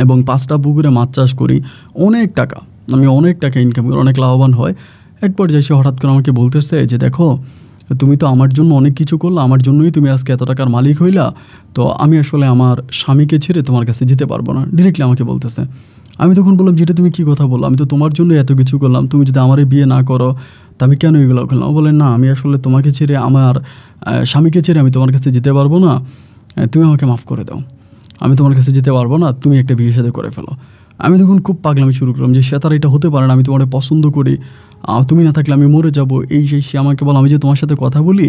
এবং 5টা পুকুরে মাছ চাষ করি, অনেক টাকা, আমি অনেক টাকা ইনকাম করি, অনেক লাভবান হয়। একবার যে সে হঠাৎ করে আমাকে বলতেছে যে দেখো, তুমি তো আমার জন্য অনেক কিছু করলো, আমার জন্যই তুমি আজকে এত টাকার মালিক হইলা, তো আমি আসলে আমার স্বামীকে ছেড়ে তোমার কাছে যেতে পারবো না, ডিরেক্টলি আমাকে বলতেছে। আমি তখন বললাম যেটা তুমি কী কথা বললো, আমি তো তোমার জন্য এত কিছু করলাম, তুমি যদি আমারই বিয়ে না করো তা আমি কেন এগুলো করলাম? বলে না, আমি আসলে তোমাকে ছেড়ে, আমার স্বামীকে ছেড়ে আমি তোমার কাছে যেতে পারবো না, তুমি আমাকে মাফ করে দাও, আমি তোমার কাছে যেতে পারবো না, তুমি একটা বিয়ে সাথে করে ফেলো। আমি তখন খুব পাগলামি শুরু করলাম যে সে তার এটা হতে পারে না, আমি তোমার পছন্দ করি, তুমি না থাকলে আমি মরে যাব, এই সেই। সে আমাকে বলো আমি যে তোমার সাথে কথা বলি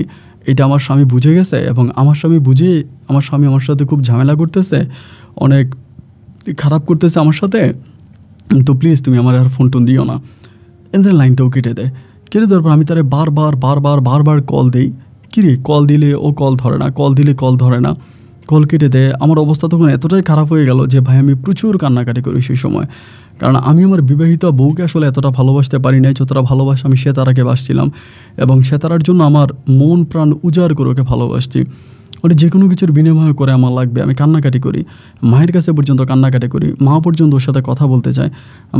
এটা আমার স্বামী বুঝে গেছে, এবং আমার স্বামী বুঝে, আমার স্বামী আমার সাথে খুব ঝামেলা করতেছে, অনেক খারাপ করতেছে আমার সাথে, তো প্লিজ তুমি আমার আর ফোন টোন দিও না। এদের লাইনটাও কেটে দেয়। কেটে দেওয়ার পর আমি তারে বারবার কল দিই, কিরে কল দিলে ও কল ধরে না, কল দিলে কল ধরে না, কল কেটে দেয়। আমার অবস্থা তখন এতটাই খারাপ হয়ে গেল যে ভাই আমি প্রচুর কান্নাকাটি করি সেই সময়, কারণ আমি আমার বিবাহিত বউকে আসলে এতটা ভালোবাসতে পারি নাই যতটা ভালোবাসা আমি সেতারাকে বাসছিলাম, এবং সেতারার জন্য আমার মন প্রাণ উজাড় করে ওকে ভালোবাসছি। ওটা যে কোনো কিছুর বিনিময় করে আমার লাগবে, আমি কান্নাকাটি করি, মায়ের কাছে পর্যন্ত কান্নাকাটি করি, মা পর্যন্ত ওর সাথে কথা বলতে চায়।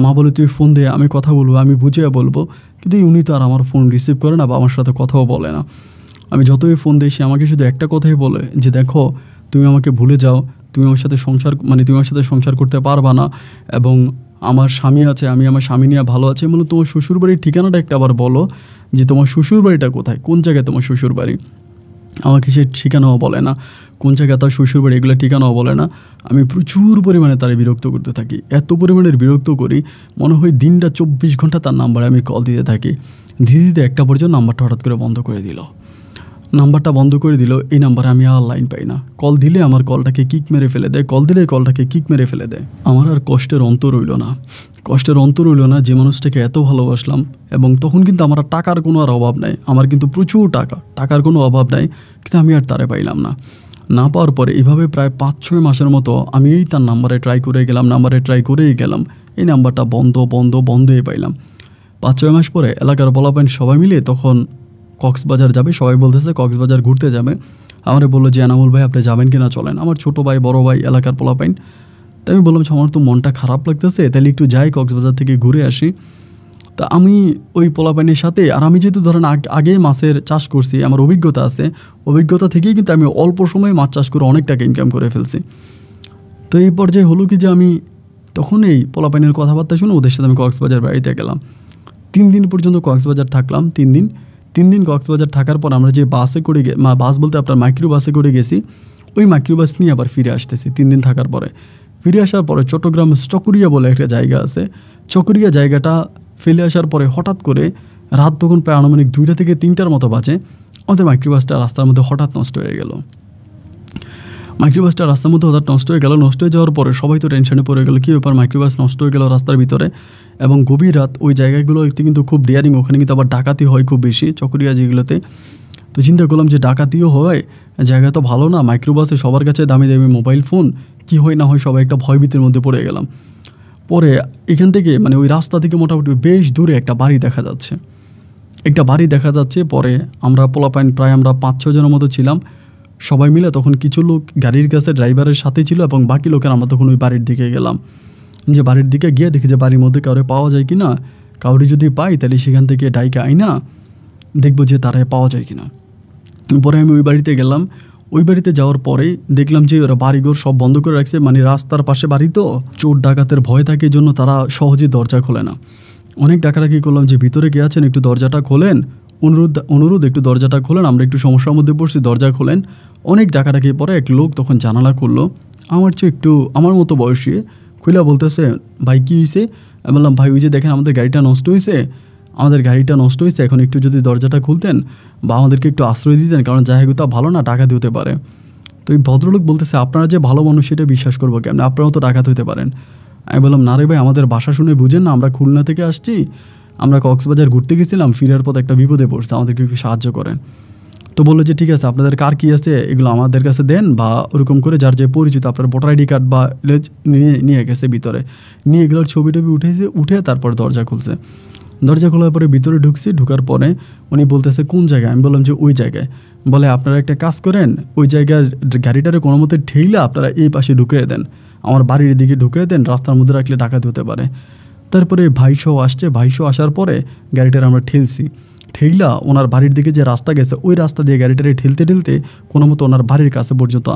মা বলে তুই ফোন দে, আমি কথা বলবো, আমি বুঝিয়ে বলবো, কিন্তু উনি তো আর আমার ফোন রিসিভ করে না বা আমার সাথে কথাও বলে না। আমি যতই ফোন দিই সে আমাকে শুধু একটা কথাই বলে যে দেখো তুমি আমাকে ভুলে যাও, তুমি আমার সাথে তুমি আমার সাথে সংসার করতে পারবা না, এবং আমার স্বামী আছে, আমি আমার স্বামী নিয়ে ভালো আছি। বলে তোমার শ্বশুরবাড়ির ঠিকানাটা একটা আবার বলো, যে তোমার শ্বশুরবাড়িটা কোথায়, কোন জায়গায় তোমার শ্বশুরবাড়ি। আমাকে সে ঠিকানাও বলে না, কোন জায়গায় তার শ্বশুরবাড়ি এগুলো ঠিকানাও বলে না। আমি প্রচুর পরিমাণে তারা বিরক্ত করতে থাকি, এত পরিমাণের বিরক্ত করি মনে হয় দিনটা 24 ঘন্টা তার নাম্বারে আমি কল দিতে থাকি। ধীরে ধীরে একটা পর্যন্ত নাম্বারটা হঠাৎ করে বন্ধ করে দিল। এই নাম্বারে আমি আর লাইন পাই না। কল দিলে আমার কলটাকে কিক মেরে ফেলে দেয়, কল দিলে কলটাকে কিক মেরে ফেলে দেয়। আমার আর কষ্টের অন্ত রইল না যে মানুষটাকে এত ভালোবাসলাম। এবং তখন কিন্তু আমার আর টাকার কোনো আর অভাব নাই, আমার কিন্তু প্রচুর টাকার কোনো অভাব নাই, কিন্তু আমি আর তারে পাইলাম না পাওয়ার পরে এভাবে প্রায় 5-6 মাসের মতো আমি তার নাম্বারে ট্রাই করেই গেলাম। এই নাম্বারটা বন্ধই পাইলাম। 5-6 মাস পরে এলাকার পোলাপাইন সবাই মিলে তখন কক্সবাজার যাবে, সবাই বলতেছে কক্সবাজার ঘুরতে যাবে। আমারে বললো যে এনামুল ভাই আপনি যাবেন কিনা চলেন, আমার ছোটো ভাই বড় ভাই এলাকার পোলাপাইন। তাই আমি বললাম আমার তো মনটা খারাপ লাগতেছে, তাহলে একটু যাই কক্সবাজার থেকে ঘুরে আসি। তা আমি ওই পোলাপাইনের সাথে, আর আমি যেহেতু ধরেন আগে মাছের চাষ করছি, আমার অভিজ্ঞতা থেকেই কিন্তু আমি অল্প সময়ে মাছ চাষ করে অনেক টাকা ইনকাম করে ফেলছি। তো এই পর্যায়ে হলো কি যে আমি তখন এই পোলাপাইনের কথাবার্তা শুনে ওদের সাথে আমি কক্সবাজার বাড়িতে গেলাম। 3 দিন পর্যন্ত কক্সবাজার থাকলাম। 3 দিন কক্সবাজার থাকার পর আমরা যে বাসে করে বাস বলতে আপনার মাইক্রো বাসে করে গেছি, ওই মাইক্রো বাস নিয়ে আবার ফিরে আসতেছি। 3 দিন থাকার পরে ফিরে আসার পরে চট্টগ্রাম চকরিয়া বলে একটা জায়গা আছে, চকরিয়া জায়গাটা ফেলে আসার পরে হঠাৎ করে রাত তখন প্রায় আনুমানিক 2টা থেকে 3টার মতো বাজে, আমাদের মাইক্রো বাসটা রাস্তার মধ্যে হঠাৎ নষ্ট হয়ে গেল। নষ্ট হয়ে যাওয়ার পরে সবাই তো টেনশনে পড়ে গেল, কী ব্যাপার মাইক্রোবাস নষ্ট হয়ে গেল রাস্তার ভিতরে, এবং গভীর রাত। ওই জায়গাগুলো কিন্তু খুব ডেয়ারিং, ওখানে কিন্তু আবার ডাকাতি হয় খুব বেশি চকরিয়া যেগুলোতে। তো চিন্তা করলাম যে ডাকাতিও হয়, জায়গা তো ভালো না, মাইক্রোবাসে সবার কাছে দামি দামি মোবাইল ফোন, কি হয় না হয় সবাই একটা ভয়ভীতির মধ্যে পড়ে গেলাম। পরে এখান থেকে ওই রাস্তা থেকে মোটামুটি বেশ দূরে একটা বাড়ি দেখা যাচ্ছে। পরে আমরা পোলাপাইন প্রায় আমরা 5-6 জনের মতো ছিলাম, সবাই মিলে তখন কিছু লোক গাড়ির কাছে ড্রাইভারের সাথে ছিল, এবং বাকি লোকের আমরা তখন ওই বাড়ির দিকে গেলাম। যে বাড়ির দিকে গিয়ে দেখি যে বাড়ির মধ্যে কাউরে পাওয়া যায় কিনা, কাউরি যদি পাই তাহলে সেখান থেকে ডাইকা আইনা দেখবো যে তারা পাওয়া যায় কিনা। পরে আমি ওই বাড়িতে গেলাম। ওই বাড়িতে যাওয়ার পরেই দেখলাম যে ওরা বাড়িঘর সব বন্ধ করে রাখছে, রাস্তার পাশে বাড়ি তো, চোর ডাকাতের ভয় থাকে, জন্য তারা সহজেই দরজা খোলে না। অনেক ডাকাডাকি করলাম যে ভিতরে কে আছেন একটু দরজাটা খোলেন, অনুরোধ একটু দরজাটা খোলেন, আমরা একটু সমস্যার মধ্যে পড়ছি, দরজা খোলেন। অনেক ডাকাডাকি পরে এক লোক তখন জানালা খুললো, আমার চেয়ে একটু আমার মতো বয়সী, খুলে বলতেছে ভাই কী হয়েছে। আমি বললাম ভাই ওই যে দেখেন আমাদের গাড়িটা নষ্ট হয়েছে, এখন একটু যদি দরজাটা খুলতেন বা আমাদেরকে একটু আশ্রয় দিতেন, কারণ জায়গাটা ভালো না, ডাকাতি হতে পারে। তো এই ভদ্রলোক বলতেছে আপনারা যে ভালো মানুষ সেটা বিশ্বাস করবো কেমন, আপনারাও তো ডাকাত হতে পারেন। আমি বললাম না রে ভাই, আমাদের বাসা শুনে বুঝেন না, আমরা খুলনা থেকে আসছি, আমরা কক্সবাজার ঘুরতে গেছিলাম, ফিরার পথ একটা বিপদে পড়ছে, আমাদেরকে একটু সাহায্য করেন। তো বললো যে ঠিক আছে আপনাদের কার কী আছে এগুলো আমাদের কাছে দেন, বা ওরকম করে যার যে পরিচিত আপনার ভোটার আইডি কার্ড বা নিয়ে গেছে ভিতরে, নিয়ে এগুলোর ছবি উঠে তারপর দরজা খুলছে। দরজা খোলার পরে ভিতরে ঢুকার পরে উনি বলতেছে কোন জায়গায়। আমি বললাম যে ওই জায়গায়। বলে আপনারা একটা কাজ করেন, ওই জায়গার গাড়িটারে কোনো মতে ঠেইলা আপনারা এই পাশে ঢুকিয়ে দেন, আমার বাড়ির দিকে ঢুকিয়ে দেন, রাস্তার মধ্যে রাখলে ডাকাতি হতে পারে। তারপরে ভাইসহ আসার পরে গাড়িটার আমরা ঠেইলা ওনার বাড়ির দিকে যে রাস্তা গেছে ওই রাস্তা দিয়ে গাড়িটারে ঠেলতে কোনো মতো ওনার বাড়ির কাছে পর্যন্ত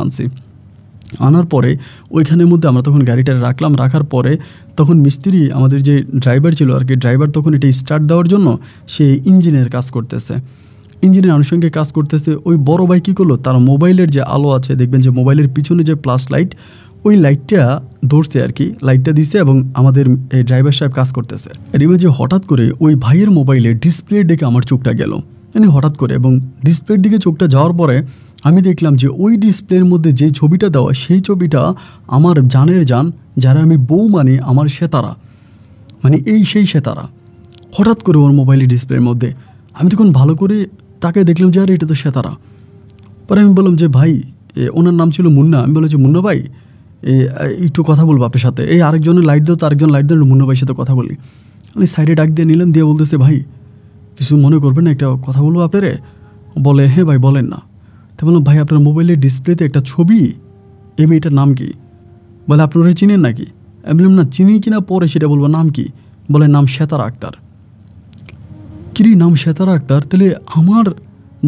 আনার পরে ওইখানের মধ্যে আমরা তখন গাড়িটারে রাখার পরে তখন মিস্ত্রি আমাদের যে ড্রাইভার ছিল আর কি, ড্রাইভার তখন এটা স্টার্ট দেওয়ার জন্য সে ইঞ্জিনের আনুষঙ্গিক কাজ করতেছে। ওই বড় ভাই কী করলো, তার মোবাইলের যে আলো আছে দেখবেন যে মোবাইলের পিছনে যে প্লাস লাইট, ওই লাইটটা ধরছে আর কি, লাইটটা দিছে, এবং আমাদের এই ড্রাইভার সাহেব কাজ করতেছে। এর মাঝে হঠাৎ করে ওই ভাইয়ের মোবাইলে ডিসপ্লের দিকে আমার চোখটা গেল, হঠাৎ করে, এবং ডিসপ্লের দিকে চোখটা যাওয়ার পরে আমি দেখলাম যে ওই ডিসপ্লের মধ্যে যে ছবিটা দেওয়া, সেই ছবিটা আমার জানের জান, যারা আমি বউ মানি, আমার সেতারা, সেই সেতারা হঠাৎ করে ওর মোবাইলের ডিসপ্লের মধ্যে। আমি তখন ভালো করে তাকে দেখলাম যে আরে এটা তো সেতারা। পরে আমি বললাম যে ভাই, ওনার নাম ছিল মুন্না। আমি বললাম যে মুন্না ভাই, একটু কথা বলবো আপনার সাথে, এই আরেকজনের লাইট দাও, তো আরেকজন লাইট দেন, মুন্না ভাইয়ের সাথে কথা বলি। আমি সাইডে ডাক দিয়ে নিলাম, দিয়ে বলতেছে ভাই কিছু মনে করবেন না, একটা কথা বলবো আপনারে? বলে হ্যাঁ ভাই বলেন না। তা বললাম ভাই আপনার মোবাইলের ডিসপ্লেতে একটা ছবি, এই মেয়েটার নাম কি? বলে আপনারা চিনেন নাকি? আমি বললাম না চিনি কিনা পরে সেটা বলবো, নাম কি? বলে নাম সেতারা আক্তার। কিরি নাম সেতারা আক্তার? তাহলে আমার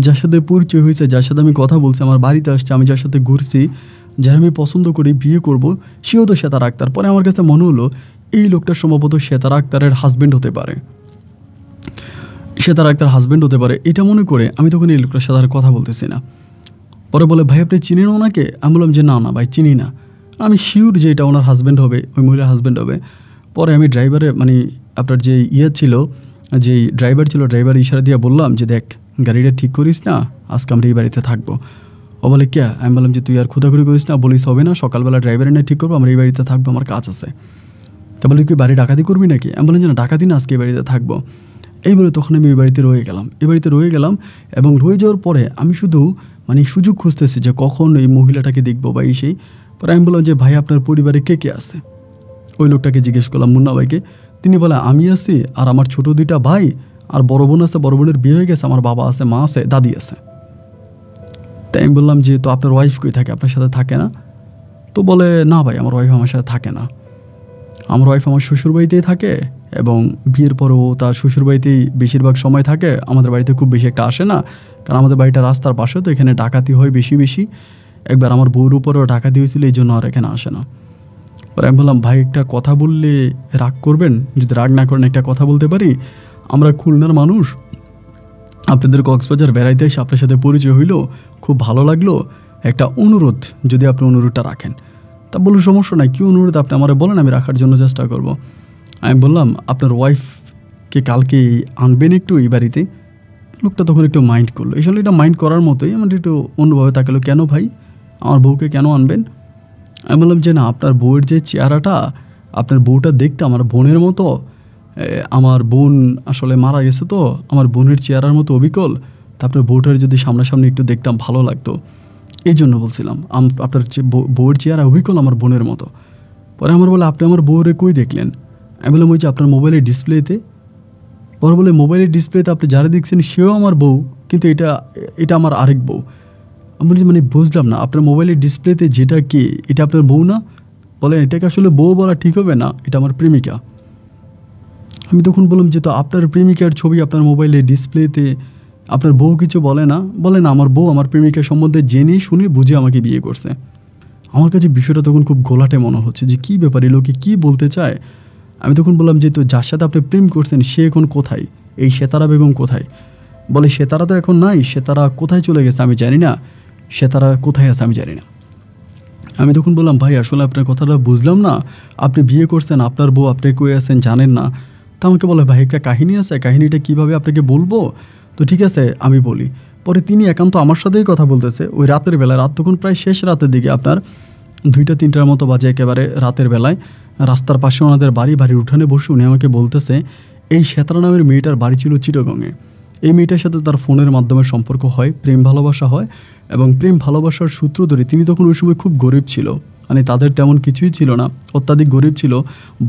যার সাথে পরিচয় হয়েছে, যার সাথে আমি কথা বলছি, আমার বাড়িতে আসছে, আমি যার সাথে ঘুরছি, যারা আমি পছন্দ করি, বিয়ে করব, সেও তো সেতারা আক্তার। পরে আমার কাছে মনে হলো এই লোকটা সম্ভবত সেতারা আক্তারের হাজব্যান্ড হতে পারে, সেতারা আক্তার হাজব্যান্ড হতে পারে, এটা মনে করে আমি তখন এই লোকটার সাথে আর কথা বলতেছি না। পরে বলে ভাই আপনি চিনেন ওনাকে? আমি বললাম যে না না ভাই চিনি না, আমি শিওর যে এটা ওনার হাজব্যান্ড হবে, ওই মহিলার হাজব্যান্ড হবে। পরে আমি ড্রাইভারে মানে আপনার যে ছিল, যেই ড্রাইভার ছিল, ড্রাইভার ইশারা দিয়ে বললাম যে দেখ গাড়িটা ঠিক করিস না, আজকে আমরা এই বাড়িতে থাকবো। ও বলে কে? আমি বললাম যে তুই আর খোঁজাখুঁজি করিস না, বলিস হবে না, সকালবেলা ড্রাইভারে নিয়ে ঠিক করবো, আমরা এই বাড়িতে থাকবো, আমার কাজ আছে। তা বলে তুই বাড়ি ডাকাতি করবি নাকি? আমি বললাম যে না ডাকাতি না, আজকে এই বাড়িতে থাকবো। এই বলে তখন আমি এই বাড়িতে রয়ে গেলাম, এই বাড়িতে রয়ে গেলাম। এবং রয়ে যাওয়ার পরে আমি শুধু মানে সুযোগ খুঁজতেছি যে কখন এই মহিলাটাকে দেখবো বা এই সেই। পরে আমি বললাম যে ভাই আপনার পরিবারে কে কে আছে? ওই লোকটাকে জিজ্ঞেস করলাম, মুন্না ভাইকে। তিনি বলে আমি আছি, আর আমার ছোট 2টা ভাই, আর বড় বোন আছে, বড় বোনের বিয়ে হয়ে গেছে, আমার বাবা আছে, মা আছে, দাদি আছে। তাই আমি বললাম যে তো আপনার ওয়াইফ কই থাকে, আপনার সাথে থাকে না? তো বলে না ভাই আমার ওয়াইফ আমার সাথে থাকে না, আমার ওয়াইফ আমার শ্বশুরবাড়িতেই থাকে, এবং বিয়ের পরেও তার শ্বশুরবাড়িতেই বেশিরভাগ সময় থাকে, আমাদের বাড়িতে খুব বেশি একটা আসে না, কারণ আমাদের বাড়িটা রাস্তার পাশে, তো এখানে ডাকাতি হয় বেশি বেশি। একবার আমার বউর উপরেও ডাকাতি হয়েছিল, এই জন্য আর এখানে আসে না। পরে আমি বললাম ভাই একটা কথা বললে রাগ করবেন? যদি রাগ না করেন একটা কথা বলতে পারি, আমরা খুলনার মানুষ, আপনাদের কক্সবাজার বেড়াইতে এসে আপনার সাথে পরিচয় হইল, খুব ভালো লাগলো, একটা অনুরোধ যদি আপনি অনুরোধটা রাখেন। তা বললো সমস্যা নাই, কী অনুরোধ আপনি আমার বলেন, আমি রাখার জন্য চেষ্টা করব। আমি বললাম আপনার ওয়াইফকে কালকে আনবেন একটু এই বাড়িতে। লোকটা তখন একটু মাইন্ড করলো, আসলে এটা মাইন্ড করার মতোই, আমার একটু অন্যভাবে তাকালো, কেন ভাই আমার বউকে কেন আনবেন? আমি বললাম যে না আপনার বউয়ের যে চেহারাটা, আপনার বউটা দেখতে আমার বোনের মতো, আমার বোন আসলে মারা গেছে, তো আমার বোনের চেহারার মতো অবিকল, তা আপনার বউটার যদি সামনাসামনি একটু দেখতাম ভালো লাগতো, এই জন্য বলছিলাম। আপনার যে বউয়ের চেহারা অবিকল আমার বোনের মতো। পরে আমার বলে আপনি আমার বউরে কই দেখলেন? আমি বললাম ওই যে আপনার মোবাইলের ডিসপ্লেতে। পরে বলে মোবাইলের ডিসপ্লেতে আপনি যারা দেখছেন সেও আমার বউ, কিন্তু এটা আমার আরেক বউ। আমি বলি মানে বুঝলাম না, আপনার মোবাইলের ডিসপ্লেতে যেটা কে, এটা আপনার বউ না? বলেন এটাকে আসলে বউ বলা ঠিক হবে না, এটা আমার প্রেমিকা। আমি তখন বললাম যে তো আপনার প্রেমিকার ছবি আপনার মোবাইলের ডিসপ্লেতে, আপনার বউ কিছু বলে না? বলে না, আমার বউ আমার প্রেমিকা সম্বন্ধে জেনে শুনে বুঝে আমাকে বিয়ে করছে। আমার কাছে বিষয়টা তখন খুব ঘোলাটে মনে হচ্ছে যে কী ব্যাপারে, লোকে কী বলতে চায়। আমি তখন বললাম যে তো যার সাথে আপনি প্রেম করছেন সে এখন কোথায়, এই সেতারা বেগম কোথায়? বলে সেতারা তো এখন নাই, সেতারা কোথায় চলে গেছে আমি জানি না, সেতারা কোথায় আছে আমি জানি না। আমি তখন বললাম ভাই আসলে আপনার কথাটা বুঝলাম না, আপনি বিয়ে করছেন, আপনার বউ আপনি কই আছেন জানেন না। তা আমাকে বলে ভাই একটা কাহিনী আছে, কাহিনীটা কীভাবে আপনাকে বলবো? তো ঠিক আছে আমি বলি। পরে তিনি একান্ত আমার সাথেই কথা বলতেছে, ওই রাতের বেলায়, রাত তখন প্রায় শেষ রাতের দিকে, আপনার 2টা-3টার মতো বাজে, একেবারে রাতের বেলায়, রাস্তার পাশে ওনাদের বাড়ির উঠানে বসে উনি আমাকে বলতেছে এই সেতারা নামের মেয়েটার বাড়ি ছিল চিটাগংয়ে, এই মেয়েটার সাথে তার ফোনের মাধ্যমে সম্পর্ক হয়, প্রেম ভালোবাসা হয়, এবং প্রেম ভালোবাসার সূত্র ধরে তিনি তখন ওই সময় খুব গরিব ছিল, মানে তাদের তেমন কিছুই ছিল না, অত্যাধিক গরিব ছিল,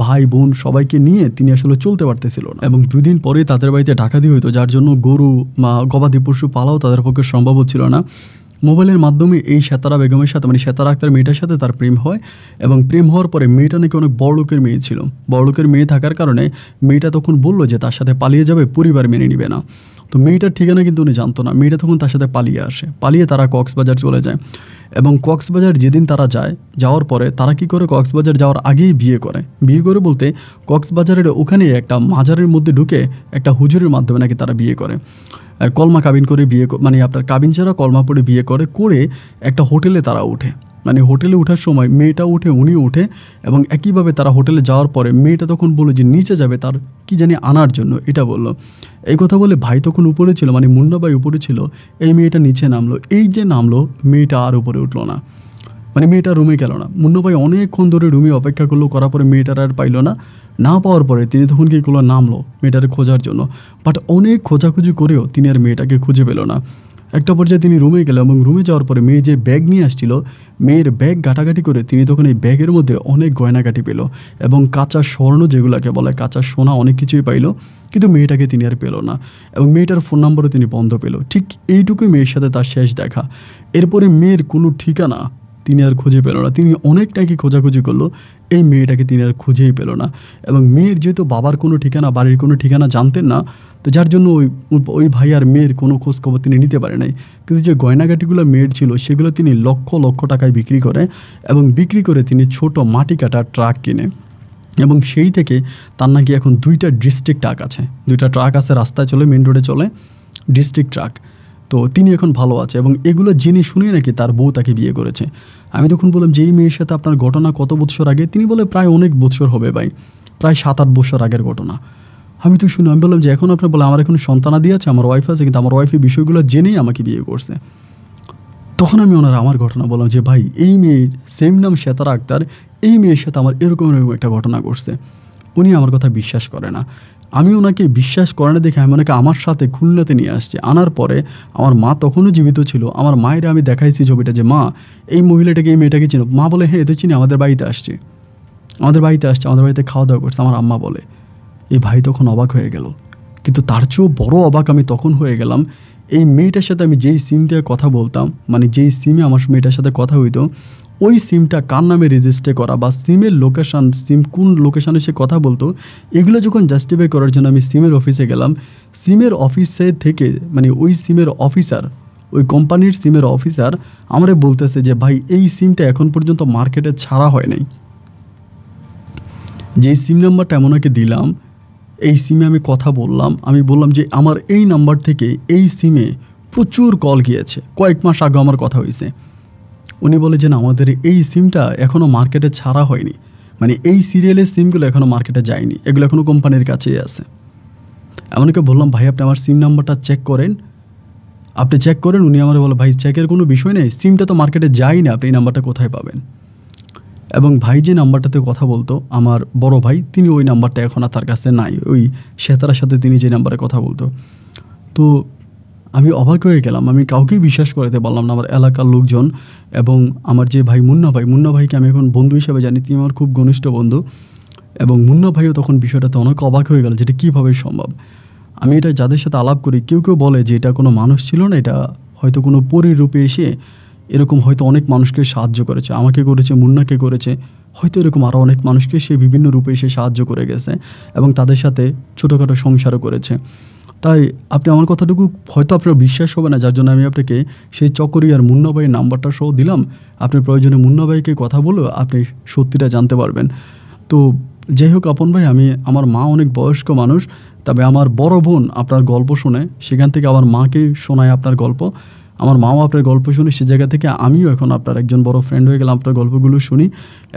ভাই বোন সবাইকে নিয়ে তিনি আসলে চলতে পারতেছিল না। এবং 2 দিন পরেই তাদের বাড়িতে ডাকাতি হইতো, যার জন্য গরু বা গবাদি পশু পালাও তাদের পক্ষে সম্ভব ছিল না। মোবাইলের মাধ্যমে এই সেতারা বেগমের সাথে, মানে সেতারা আক্তার মেয়েটার সাথে তার প্রেম হয়, এবং প্রেম হওয়ার পরে মেয়েটা নাকি অনেক বড়লোকের মেয়ে ছিল, বড়লোকের মেয়ে থাকার কারণে মেয়েটা তখন বললো যে তার সাথে পালিয়ে যাবে, পরিবার মেনে নিবে না। তো মেয়েটার ঠিকানা কিন্তু উনি জানতো না, মেয়েটা তখন তার সাথে পালিয়ে আসে, পালিয়ে তারা কক্সবাজার চলে যায়। এবং কক্সবাজার যেদিন তারা যায়, যাওয়ার পরে তারা কি করে, কক্সবাজার যাওয়ার আগেই বিয়ে করে বলতে কক্সবাজারের ওখানে একটা মাজারের মধ্যে ঢুকে একটা হুজুরের মাধ্যমে নাকি তারা বিয়ে করে, কলমা কাবিন করে বিয়ে, মানে আপনার কাবিন ছাড়া কলমা পড়ে বিয়ে করে একটা হোটেলে তারা ওঠে। মানে হোটেলে ওঠার সময় মেয়েটা উঠে, উনিও ওঠে, এবং একইভাবে তারা হোটেলে যাওয়ার পরে মেয়েটা তখন বললো যে নিচে যাবে তার কি জানি আনার জন্য, এটা বলল। এই কথা বলে ভাই তখন উপরে ছিল, মানে মুন্না ভাই উপরে ছিল, এই মেয়েটা নিচে নামলো, এই যে নামলো মেয়েটা আর উপরে উঠলো না, মানে মেয়েটা রুমে গেল না। মুন্না ভাই অনেকক্ষণ ধরে রুমে অপেক্ষা করলো, করার পরে মেয়েটার আর পাইলো না, না পাওয়ার পরে তিনি তখন কী করলো, নামলো মেয়েটাকে খোঁজার জন্য, বাট অনেক খোঁজাখুঁজি করেও তিনি আর মেয়েটাকে খুঁজে পেল না। একটা পর্যায়ে তিনি রুমে গেলেন এবং রুমে যাওয়ার পরে মেয়ে যে ব্যাগ নিয়ে আসছিল, মেয়ের ব্যাগ ঘাটাঘাটি করে তিনি তখন এই ব্যাগের মধ্যে অনেক গয়নাঘাটি পেল এবং কাঁচা স্বর্ণ, যেগুলোকে বলে কাঁচা সোনা, অনেক কিছুই পাইল। কিন্তু মেয়েটাকে তিনি আর পেল না এবং মেয়েটার ফোন নাম্বারও তিনি বন্ধ পেল। ঠিক এইটুকুই মেয়ের সাথে তার শেষ দেখা। এরপরে মেয়ের কোনো ঠিকানা তিনি আর খুঁজে পেল না। তিনি অনেক নাকি খোঁজাখুঁজি করলো, এই মেয়েটাকে তিনি আর খুঁজেই পেল না। এবং মেয়ের যেহেতু বাবার কোনো ঠিকানা, বাড়ির কোনো ঠিকানা জানতেন না, তো যার জন্য ওই ভাই আর মেয়ের কোনো খোঁজখবর তিনি নিতে পারে নাই। কিন্তু যে গয়নাগাটিগুলো মেয়ের ছিল সেগুলো তিনি লক্ষ লক্ষ টাকায় বিক্রি করে এবং বিক্রি করে তিনি ছোট মাটি কাটার ট্রাক কিনে এবং সেই থেকে তার নাকি এখন 2টা ডিস্ট্রিক্ট ট্রাক আছে। 2টা ট্রাক আছে, রাস্তায় চলে, মেন রোডে চলে, ডিস্ট্রিক্ট ট্রাক। তো তিনি এখন ভালো আছে এবং এগুলো জেনে শুনে নাকি তার বউ তাকে বিয়ে করেছে। আমি তখন বললাম যে এই মেয়ের সাথে আপনার ঘটনা কত বৎসর আগে? তিনি বলে প্রায় অনেক বৎসর হবে ভাই, প্রায় 7-8 বছর আগের ঘটনা। আমি তো শুনি, আমি বললাম যে এখন আপনার বলে আমার এখন সন্তানাদি আছে, আমার ওয়াইফ আছে, কিন্তু আমার ওয়াইফ এই বিষয়গুলো জেনেই আমাকে বিয়ে করছে। তখন আমি ওনার আমার ঘটনা বললাম যে ভাই এই মেয়ের সেম নাম সেতারা আক্তার, এই মেয়ের সাথে আমার এরকম একটা ঘটনা ঘটছে। উনি আমার কথা বিশ্বাস করে না। আমি ওনাকে বিশ্বাস করে না দেখে আমি ওনাকে আমার সাথে খুলনাতে নিয়ে আসছি। আনার পরে আমার মা তখনও জীবিত ছিল। আমার মায়ের আমি দেখাইছি ছবিটা যে মা এই মহিলাটাকে, এই মেয়েটাকে চিনো? মা বলে হ্যাঁ এতো চিনি, আমাদের বাড়িতে আসছে, আমাদের বাড়িতে খাওয়া দাওয়া করছে। আমার আম্মা বলে। এই ভাই তখন অবাক হয়ে গেল। কিন্তু তার চেয়েও বড় অবাক আমি তখন হয়ে গেলাম, এই মেয়েটার সাথে আমি যেই সিম দিয়ে কথা বলতাম, মানে যেই সিমে আমার মেয়েটার সাথে কথা হইতো, ওই সিমটা কার নামে রেজিস্টার করা বা সিমের লোকেশান, সিম কোন লোকেশানে সে কথা বলতো, এগুলো যখন জাস্টিফাই করার জন্য আমি সিমের অফিসে গেলাম, সিমের অফিসে থেকে মানে ওই সিমের অফিসার, ওই কোম্পানির সিমের অফিসার আমারে বলতেছে যে ভাই এই সিমটা এখন পর্যন্ত মার্কেটে ছাড়া হয় নাই। যেই সিম নাম্বারটা এমন ওকে দিলাম, এই সিমে আমি কথা বললাম, আমি বললাম যে আমার এই নাম্বার থেকে এই সিমে প্রচুর কল গিয়েছে, কয়েক মাস আগে আমার কথা হয়েছে। উনি বলে যে না, আমাদের এই সিমটা এখনও মার্কেটে ছাড়া হয়নি, মানে এই সিরিয়ালের সিমগুলো এখনও মার্কেটে যায়নি, এগুলো এখনও কোম্পানির কাছেই আছে। এমনকি বললাম ভাই আপনি আমার সিম নাম্বারটা চেক করেন, আপনি চেক করেন। উনি আমার বলে ভাই চেকের কোনো বিষয় নেই, সিমটা তো মার্কেটে যায়নি, আপনি এই নাম্বারটা কোথায় পাবেন? এবং ভাই যে নাম্বারটাতে কথা বলতো, আমার বড় ভাই, তিনি ওই নাম্বারটা এখন আর তার কাছে নাই, ওই সেতারার সাথে তিনি যে নাম্বারে কথা বলতো। তো আমি অবাক হয়ে গেলাম, আমি কাউকেই বিশ্বাস করাতে পারলাম না, আমার এলাকার লোকজন এবং আমার যে ভাই মুন্না ভাইকে আমি এখন বন্ধু হিসেবে জানি, তিনি আমার খুব ঘনিষ্ঠ বন্ধু। এবং মুন্না ভাইও তখন বিষয়টাতে অনেক অবাক হয়ে গেল, যেটা কীভাবে সম্ভব। আমি এটা যাদের সাথে আলাপ করি, কেউ কেউ বলে যে এটা কোনো মানুষ ছিল না, এটা হয়তো কোনো পরীর রূপে এসে এরকম হয়তো অনেক মানুষকে সাহায্য করেছে, আমাকে করেছে, মুন্নাকে করেছে, হয়তো এরকম আরও অনেক মানুষকে সে বিভিন্ন রূপে এসে সাহায্য করে গেছে এবং তাদের সাথে ছোটোখাটো সংসারও করেছে। তাই আপনি আমার কথাটুকু হয়তো আপনার বিশ্বাস হবে না, যার জন্য আমি আপনাকে সেই চকরিয়ার মুন্না ভাইয়ের নাম্বারটা সহ দিলাম। আপনি প্রয়োজনে মুন্না ভাইকে কথা বলে আপনি সত্যিটা জানতে পারবেন। তো যাই হোক আপন ভাই, আমার মা অনেক বয়স্ক মানুষ, তবে আমার বড় বোন আপনার গল্প শুনে, সেখান থেকে আমার মাকে শোনায় আপনার গল্প, আমার মাও আপনার গল্প শুনে, সে জায়গা থেকে আমিও এখন আপনার একজন বড় ফ্রেন্ড হয়ে গেলাম, আপনার গল্পগুলো শুনি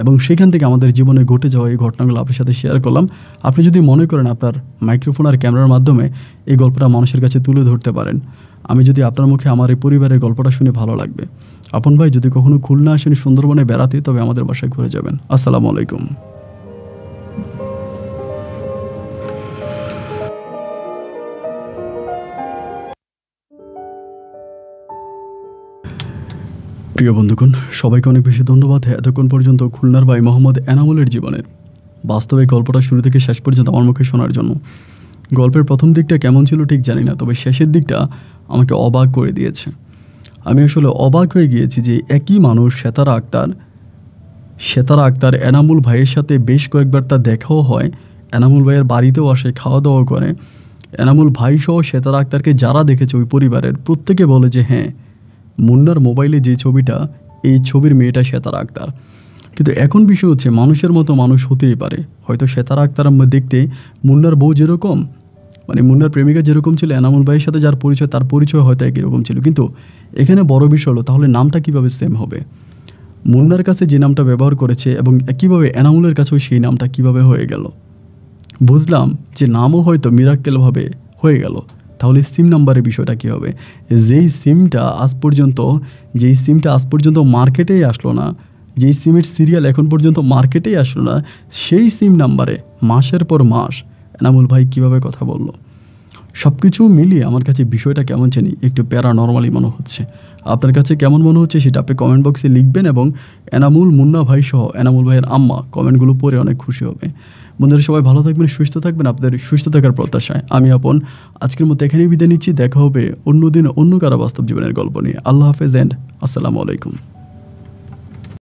এবং সেখান থেকে আমাদের জীবনে ঘটে যাওয়া এই ঘটনাগুলো আপনার সাথে শেয়ার করলাম। আপনি যদি মনে করেন আপনার মাইক্রোফোন আর ক্যামেরার মাধ্যমে এই গল্পটা মানুষের কাছে তুলে ধরতে পারেন, আমি যদি আপনার মুখে আমার এই পরিবারের গল্পটা শুনে ভালো লাগবে। আপন ভাই যদি কখনো খুলনা আসেন সুন্দরবনে বেড়াতে, তবে আমাদের বাসায় ঘুরে যাবেন। আসসালামু আলাইকুম। প্রিয় বন্ধুগণ, সবাইকে অনেক বেশি ধন্যবাদ এতক্ষণ পর্যন্ত খুলনার ভাই মোহাম্মদ এনামুলের জীবনের বাস্তবিক গল্পটা শুরু থেকে শেষ পর্যন্ত আমার মুখে শোনার জন্য। গল্পের প্রথম দিকটা কেমন ছিল ঠিক জানি না, তবে শেষের দিকটা আমাকে অবাক করে দিয়েছে। আমি আসলে অবাক হয়ে গিয়েছি যে একই মানুষ সেতারা আক্তার এনামুল ভাইয়ের সাথে বেশ কয়েকবার তার দেখাও হয়, এনামুল ভাইয়ের বাড়িতেও আসে, খাওয়া দাওয়া করে। এনামুল ভাই সহ সেতারা আক্তারকে যারা দেখেছে ওই পরিবারের প্রত্যেকে বলে যে হ্যাঁ, মুন্নার মোবাইলে যে ছবিটা, এই ছবির মেয়েটা সেতারা আক্তার। কিন্তু এখন বিষয় হচ্ছে মানুষের মতো মানুষ হতেই পারে, হয়তো সেতারা আক্তার দেখতে মুন্নার বউ যেরকম, মানে মুন্নার প্রেমিকা যেরকম ছিল, এনামুল ভাইয়ের সাথে যার পরিচয় তার পরিচয় হয়তো একই রকম ছিল। কিন্তু এখানে বড় বিষয় হলো তাহলে নামটা কীভাবে সেম হবে? মুন্নার কাছে যে নামটা ব্যবহার করেছে এবং একইভাবে এনামুলের কাছেও সেই নামটা কিভাবে হয়ে গেল? বুঝলাম যে নামও হয়তো মিরাক্কেলভাবে হয়ে গেল। তাহলে সিম নাম্বারের বিষয়টা কী হবে? যেই সিমটা আজ পর্যন্ত মার্কেটেই আসলো না, যেই সিমের সিরিয়াল এখন পর্যন্ত মার্কেটেই আসলো না, সেই সিম নাম্বারে মাসের পর মাস এনামুল ভাই কীভাবে কথা বলল? সব কিছু মিলিয়ে আমার কাছে বিষয়টা কেমন জানি একটু প্যারানর্মালি মনে হচ্ছে। আপনার কাছে কেমন মনে হচ্ছে সেটা আপনি কমেন্ট বক্সে লিখবেন, এবং এনামুল, মুন্না ভাই সহ এনামুল ভাইয়ের আম্মা কমেন্টগুলো পড়ে অনেক খুশি হবে। বন্ধুরা সবাই ভালো থাকবেন, সুস্থ থাকবেন, আপনাদের সুস্থ থাকার প্রত্যাশায় আমি আপন আজকের মতো এখানেই বিদায় নিচ্ছি। দেখা হবে অন্য দিন অন্য কারো বাস্তব জীবনের গল্প নিয়ে। আল্লাহ হাফেজ অ্যান্ড আসসালামু আলাইকুম।